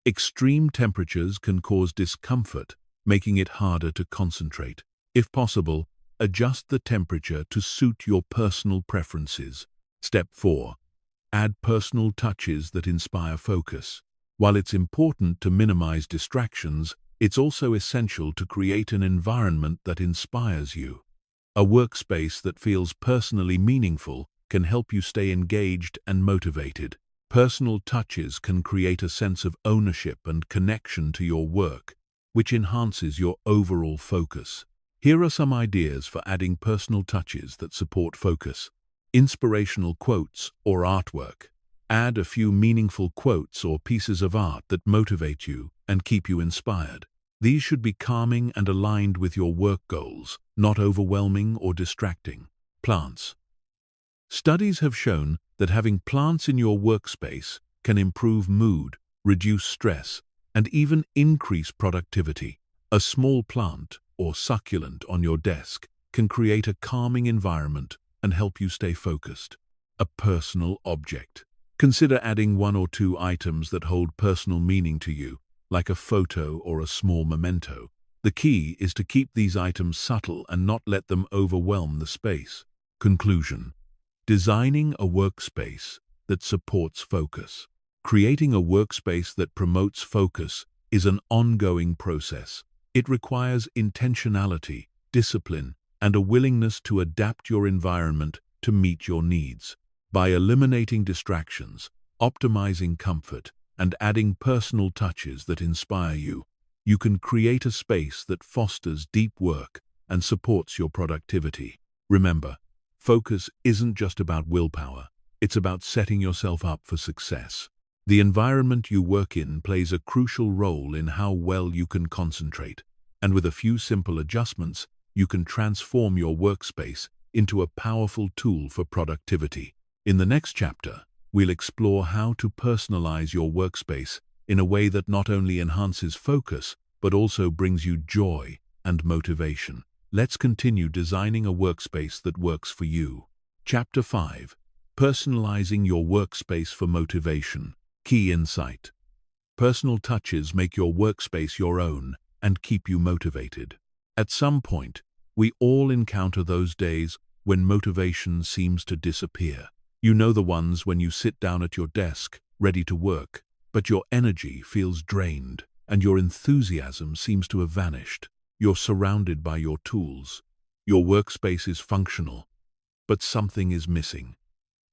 Extreme temperatures can cause discomfort, making it harder to concentrate. If possible, adjust the temperature to suit your personal preferences. Step 4. Add personal touches that inspire focus. While it's important to minimize distractions, it's also essential to create an environment that inspires you. A workspace that feels personally meaningful can help you stay engaged and motivated. Personal touches can create a sense of ownership and connection to your work, which enhances your overall focus. Here are some ideas for adding personal touches that support focus. Inspirational quotes or artwork. Add a few meaningful quotes or pieces of art that motivate you and keep you inspired. These should be calming and aligned with your work goals, not overwhelming or distracting. Plants. Studies have shown that having plants in your workspace can improve mood, reduce stress, and even increase productivity. A small plant or succulent on your desk can create a calming environment and help you stay focused. A personal object. Consider adding 1 or 2 items that hold personal meaning to you, like a photo or a small memento. The key is to keep these items subtle and not let them overwhelm the space. Conclusion. Designing a workspace that supports focus. Creating a workspace that promotes focus is an ongoing process. It requires intentionality, discipline, and a willingness to adapt your environment to meet your needs. By eliminating distractions, optimizing comfort, and adding personal touches that inspire you, you can create a space that fosters deep work and supports your productivity. Remember, focus isn't just about willpower, it's about setting yourself up for success. The environment you work in plays a crucial role in how well you can concentrate, and with a few simple adjustments, you can transform your workspace into a powerful tool for productivity. In the next chapter, we'll explore how to personalize your workspace in a way that not only enhances focus, but also brings you joy and motivation. Let's continue designing a workspace that works for you. Chapter 5. Personalizing your workspace for motivation. Key insight. Personal touches make your workspace your own and keep you motivated. At some point, we all encounter those days when motivation seems to disappear. You know the ones when you sit down at your desk, ready to work, but your energy feels drained and your enthusiasm seems to have vanished. You're surrounded by your tools. Your workspace is functional, but something is missing.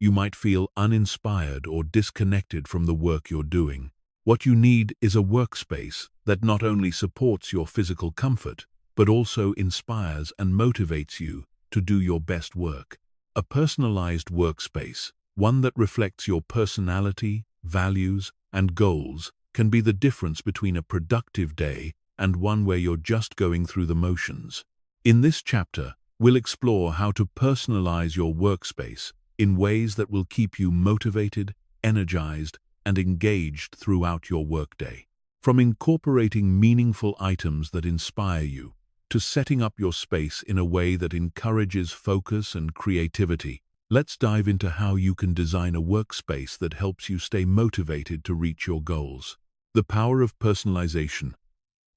You might feel uninspired or disconnected from the work you're doing. What you need is a workspace that not only supports your physical comfort, but also inspires and motivates you to do your best work. A personalized workspace, one that reflects your personality, values, and goals, can be the difference between a productive day and one where you're just going through the motions. In this chapter, we'll explore how to personalize your workspace in ways that will keep you motivated, energized, and engaged throughout your workday. From incorporating meaningful items that inspire you, to setting up your space in a way that encourages focus and creativity, let's dive into how you can design a workspace that helps you stay motivated to reach your goals. The power of personalization.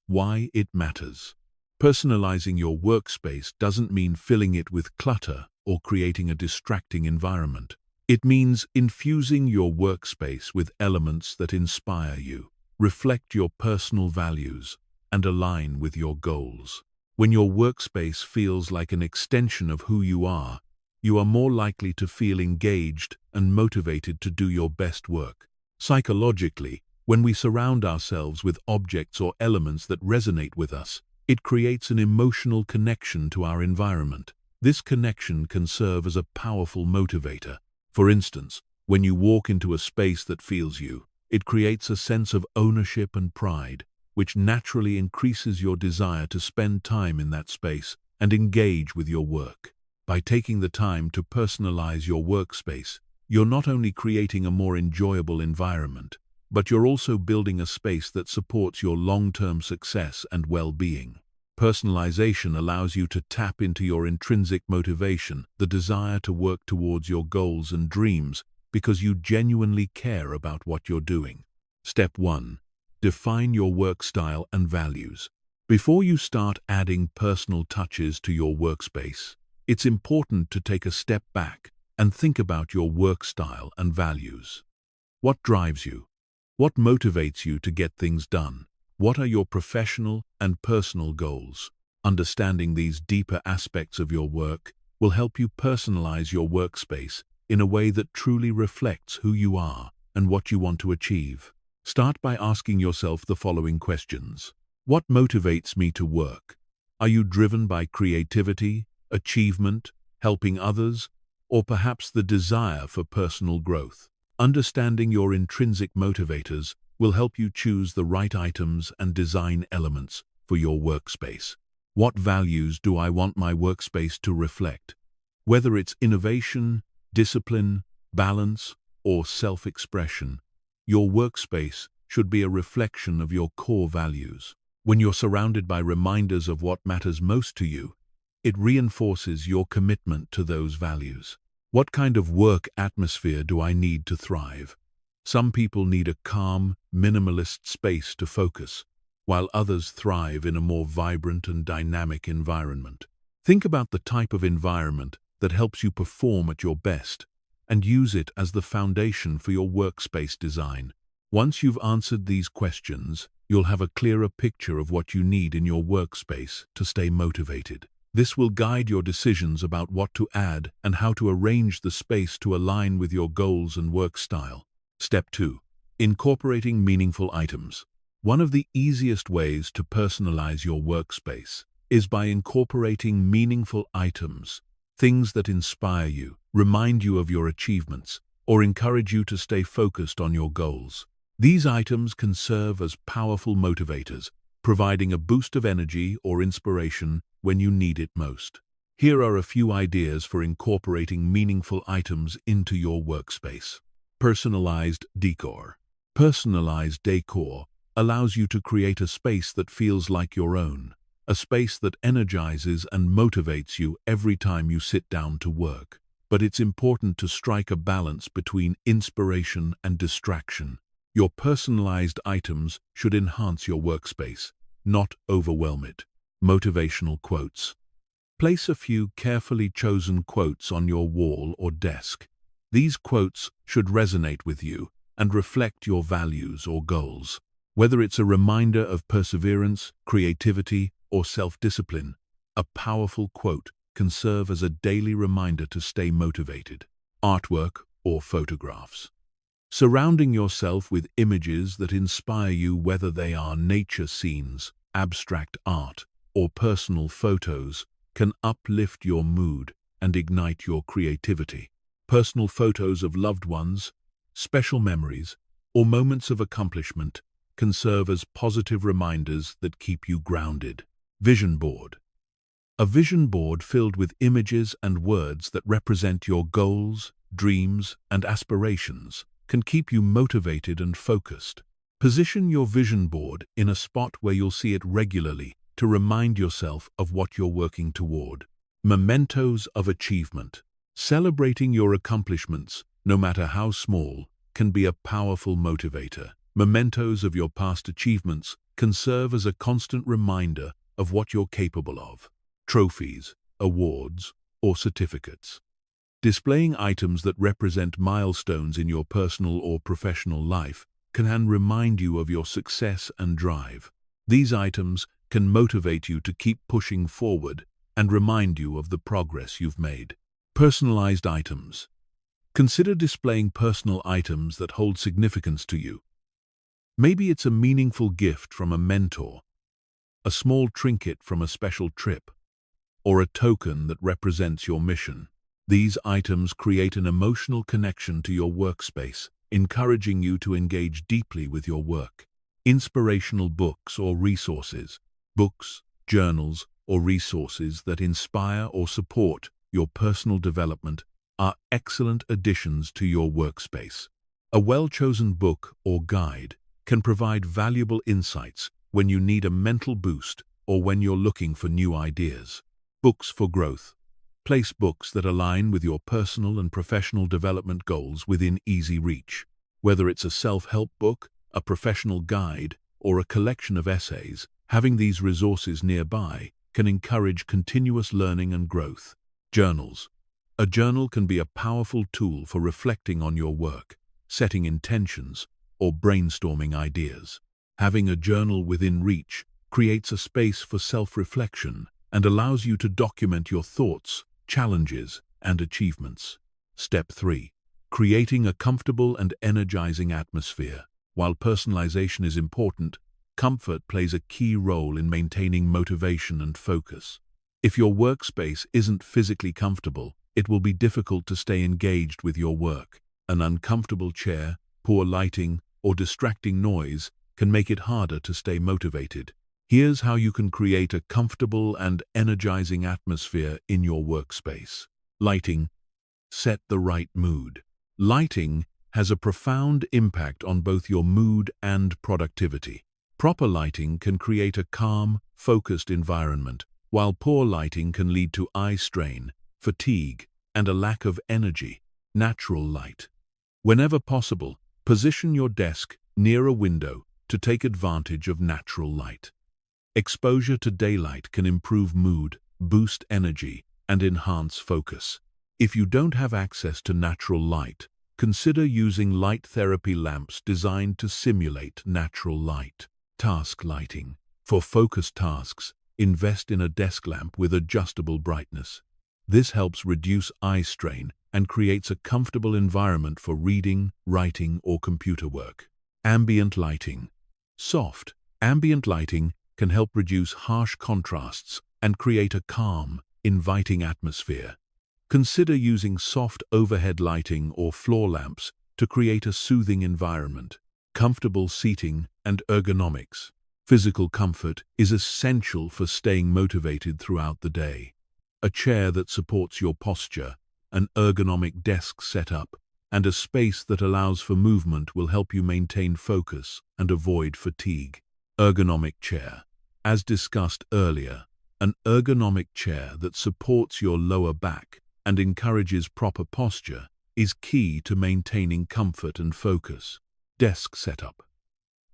Why it matters. Personalizing your workspace doesn't mean filling it with clutter or creating a distracting environment. It means infusing your workspace with elements that inspire you, reflect your personal values, and align with your goals. When your workspace feels like an extension of who you are more likely to feel engaged and motivated to do your best work. Psychologically, when we surround ourselves with objects or elements that resonate with us, it creates an emotional connection to our environment. This connection can serve as a powerful motivator. For instance, when you walk into a space that feels you, it creates a sense of ownership and pride, which naturally increases your desire to spend time in that space and engage with your work. By taking the time to personalize your workspace, you're not only creating a more enjoyable environment, but you're also building a space that supports your long-term success and well-being. Personalization allows you to tap into your intrinsic motivation, the desire to work towards your goals and dreams, because you genuinely care about what you're doing. Step 1. Define your work style and values. Before you start adding personal touches to your workspace, it's important to take a step back and think about your work style and values. What drives you? What motivates you to get things done? What are your professional and personal goals? Understanding these deeper aspects of your work will help you personalize your workspace in a way that truly reflects who you are and what you want to achieve. Start by asking yourself the following questions. What motivates me to work? Are you driven by creativity, achievement, helping others, or perhaps the desire for personal growth? Understanding your intrinsic motivators will help you choose the right items and design elements for your workspace. What values do I want my workspace to reflect? Whether it's innovation, discipline, balance, or self-expression, your workspace should be a reflection of your core values. When you're surrounded by reminders of what matters most to you, it reinforces your commitment to those values. What kind of work atmosphere do I need to thrive? Some people need a calm, minimalist space to focus, while others thrive in a more vibrant and dynamic environment. Think about the type of environment that helps you perform at your best, and use it as the foundation for your workspace design. Once you've answered these questions, you'll have a clearer picture of what you need in your workspace to stay motivated. This will guide your decisions about what to add and how to arrange the space to align with your goals and work style. Step 2. Incorporating meaningful items. One of the easiest ways to personalize your workspace is by incorporating meaningful items, things that inspire you, remind you of your achievements, or encourage you to stay focused on your goals. These items can serve as powerful motivators, providing a boost of energy or inspiration when you need it most. Here are a few ideas for incorporating meaningful items into your workspace. Personalized decor. Personalized decor allows you to create a space that feels like your own, a space that energizes and motivates you every time you sit down to work. But it's important to strike a balance between inspiration and distraction. Your personalized items should enhance your workspace, not overwhelm it. Motivational quotes. Place a few carefully chosen quotes on your wall or desk. These quotes should resonate with you and reflect your values or goals. Whether it's a reminder of perseverance, creativity, or self-discipline, a powerful quote can serve as a daily reminder to stay motivated. Artwork or photographs. Surrounding yourself with images that inspire you, whether they are nature scenes, abstract art, or personal photos, can uplift your mood and ignite your creativity. Personal photos of loved ones, special memories, or moments of accomplishment can serve as positive reminders that keep you grounded. Vision board. A vision board filled with images and words that represent your goals, dreams, and aspirations can keep you motivated and focused. Position your vision board in a spot where you'll see it regularly to remind yourself of what you're working toward. Mementos of achievement. Celebrating your accomplishments, no matter how small, can be a powerful motivator. Mementos of your past achievements can serve as a constant reminder of what you're capable of. Trophies, awards, or certificates. Displaying items that represent milestones in your personal or professional life can remind you of your success and drive. These items can motivate you to keep pushing forward and remind you of the progress you've made. Personalized items. Consider displaying personal items that hold significance to you. Maybe it's a meaningful gift from a mentor, a small trinket from a special trip, or a token that represents your mission. These items create an emotional connection to your workspace, encouraging you to engage deeply with your work. Inspirational books or resources. Books, journals, or resources that inspire or support your personal development are excellent additions to your workspace. A well-chosen book or guide can provide valuable insights when you need a mental boost or when you're looking for new ideas. Books for growth. Place books that align with your personal and professional development goals within easy reach. Whether it's a self-help book, a professional guide, or a collection of essays, having these resources nearby can encourage continuous learning and growth. Journals. A journal can be a powerful tool for reflecting on your work, setting intentions, or brainstorming ideas. Having a journal within reach creates a space for self-reflection and allows you to document your thoughts, challenges, and achievements. Step 3. Creating a comfortable and energizing atmosphere. While personalization is important, comfort plays a key role in maintaining motivation and focus. If your workspace isn't physically comfortable, it will be difficult to stay engaged with your work. An uncomfortable chair, poor lighting, or distracting noise can make it harder to stay motivated. Here's how you can create a comfortable and energizing atmosphere in your workspace. Lighting. Set the right mood. Lighting has a profound impact on both your mood and productivity. Proper lighting can create a calm, focused environment, while poor lighting can lead to eye strain, fatigue, and a lack of energy. Natural light. Whenever possible, position your desk near a window to take advantage of natural light. Exposure to daylight can improve mood, boost energy, and enhance focus. If you don't have access to natural light, consider using light therapy lamps designed to simulate natural light. Task lighting. For focused tasks, invest in a desk lamp with adjustable brightness. This helps reduce eye strain and creates a comfortable environment for reading, writing, or computer work. Ambient lighting. Soft, ambient lighting can help reduce harsh contrasts and create a calm, inviting atmosphere. Consider using soft overhead lighting or floor lamps to create a soothing environment. Comfortable seating and ergonomics. Physical comfort is essential for staying motivated throughout the day. A chair that supports your posture, an ergonomic desk setup, and a space that allows for movement will help you maintain focus and avoid fatigue. Ergonomic chair. As discussed earlier, an ergonomic chair that supports your lower back and encourages proper posture is key to maintaining comfort and focus. Desk setup.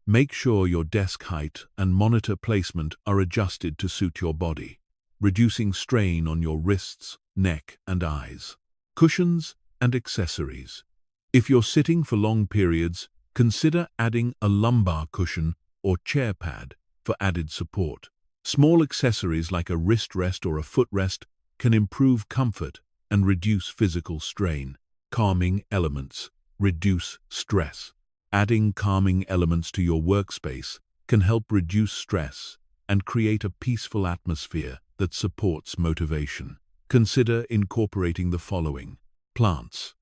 Make sure your desk height and monitor placement are adjusted to suit your body. reducing strain on your wrists, neck, and eyes. Cushions and accessories. If you're sitting for long periods, consider adding a lumbar cushion or chair pad for added support. Small accessories like a wrist rest or a footrest can improve comfort and reduce physical strain. Calming elements. Reduce stress. Adding calming elements to your workspace can help reduce stress and create a peaceful atmosphere that supports motivation. Consider incorporating the following. Plants.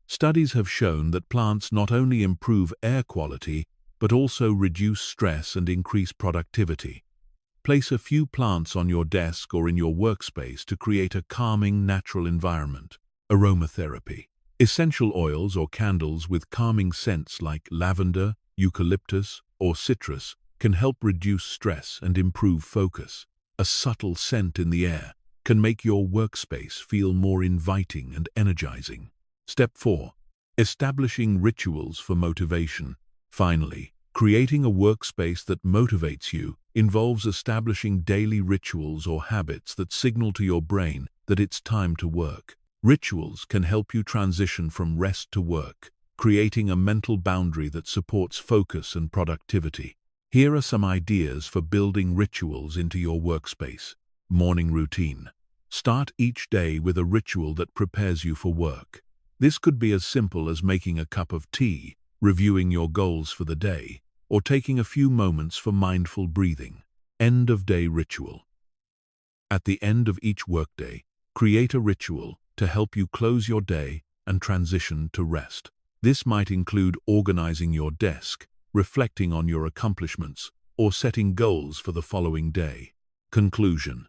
Studies have shown that plants not only improve air quality, but also reduce stress and increase productivity. Place a few plants on your desk or in your workspace to create a calming, natural environment. Aromatherapy. Essential oils or candles with calming scents like lavender, eucalyptus, or citrus can help reduce stress and improve focus. A subtle scent in the air can make your workspace feel more inviting and energizing. Step 4. Establishing rituals for motivation. Finally, creating a workspace that motivates you involves establishing daily rituals or habits that signal to your brain that it's time to work. Rituals can help you transition from rest to work, creating a mental boundary that supports focus and productivity. Here are some ideas for building rituals into your workspace. Morning routine. Start each day with a ritual that prepares you for work. This could be as simple as making a cup of tea, reviewing your goals for the day, or taking a few moments for mindful breathing. End of day ritual. At the end of each workday, create a ritual to help you close your day and transition to rest. This might include organizing your desk, reflecting on your accomplishments, or setting goals for the following day. Conclusion.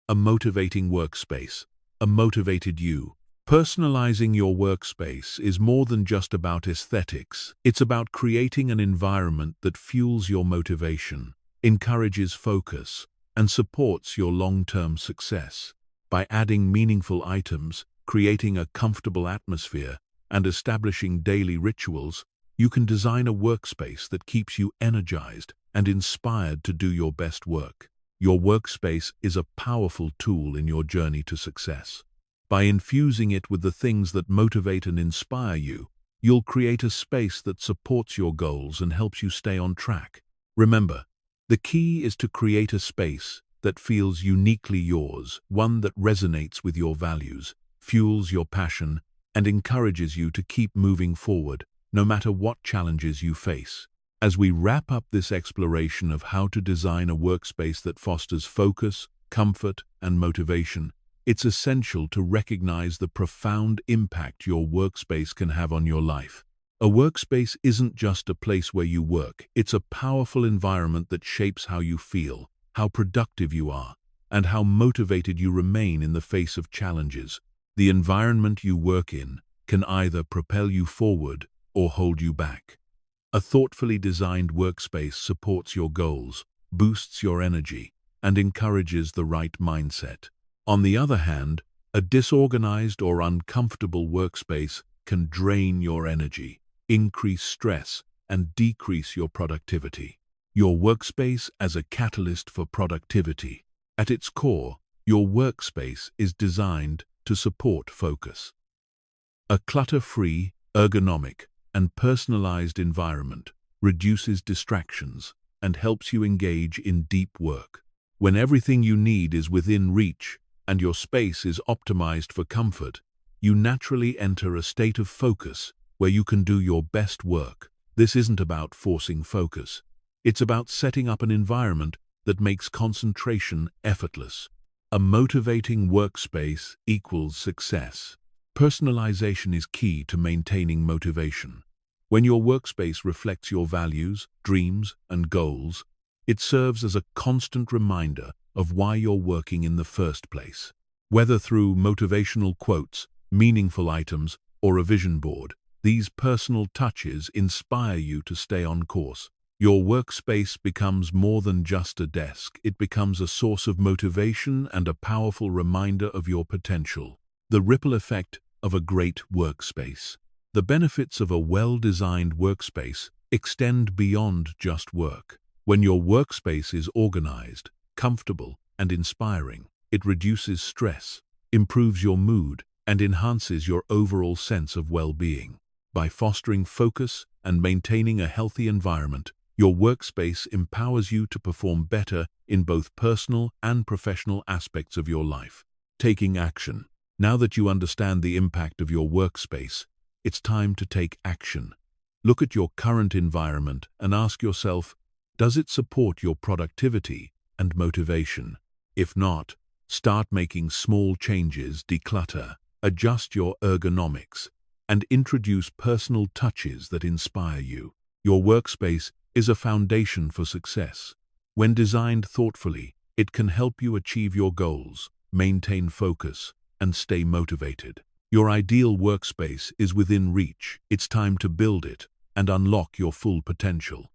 A motivating workspace, a motivated you. Personalizing your workspace is more than just about aesthetics. It's about creating an environment that fuels your motivation, encourages focus, and supports your long-term success. By adding meaningful items, creating a comfortable atmosphere, and establishing daily rituals, you can design a workspace that keeps you energized and inspired to do your best work. Your workspace is a powerful tool in your journey to success. By infusing it with the things that motivate and inspire you, you'll create a space that supports your goals and helps you stay on track. Remember, the key is to create a space that feels uniquely yours, one that resonates with your values, fuels your passion, and encourages you to keep moving forward, no matter what challenges you face. As we wrap up this exploration of how to design a workspace that fosters focus, comfort, and motivation, it's essential to recognize the profound impact your workspace can have on your life. A workspace isn't just a place where you work, it's a powerful environment that shapes how you feel, how productive you are, and how motivated you remain in the face of challenges. The environment you work in can either propel you forward or hold you back. A thoughtfully designed workspace supports your goals, boosts your energy, and encourages the right mindset. On the other hand, a disorganized or uncomfortable workspace can drain your energy, increase stress, and decrease your productivity. Your workspace as a catalyst for productivity. At its core, your workspace is designed to support focus. A clutter-free, ergonomic, and personalized environment reduces distractions and helps you engage in deep work. When everything you need is within reach and your space is optimized for comfort, you naturally enter a state of focus where you can do your best work. This isn't about forcing focus. It's about setting up an environment that makes concentration effortless. A motivating workspace equals success. Personalization is key to maintaining motivation. When your workspace reflects your values, dreams, and goals, it serves as a constant reminder of why you're working in the first place. Whether through motivational quotes, meaningful items, or a vision board, these personal touches inspire you to stay on course. Your workspace becomes more than just a desk. It becomes a source of motivation and a powerful reminder of your potential. The ripple effect of a great workspace. The benefits of a well-designed workspace extend beyond just work. When your workspace is organized, comfortable, and inspiring. It reduces stress, improves your mood, and enhances your overall sense of well-being. By fostering focus and maintaining a healthy environment, your workspace empowers you to perform better in both personal and professional aspects of your life. Taking action. Now that you understand the impact of your workspace, it's time to take action. Look at your current environment and ask yourself, does it support your productivity and motivation? If not, start making small changes, declutter, adjust your ergonomics, and introduce personal touches that inspire you. Your workspace is a foundation for success. When designed thoughtfully, it can help you achieve your goals, maintain focus, and stay motivated. Your ideal workspace is within reach. It's time to build it and unlock your full potential.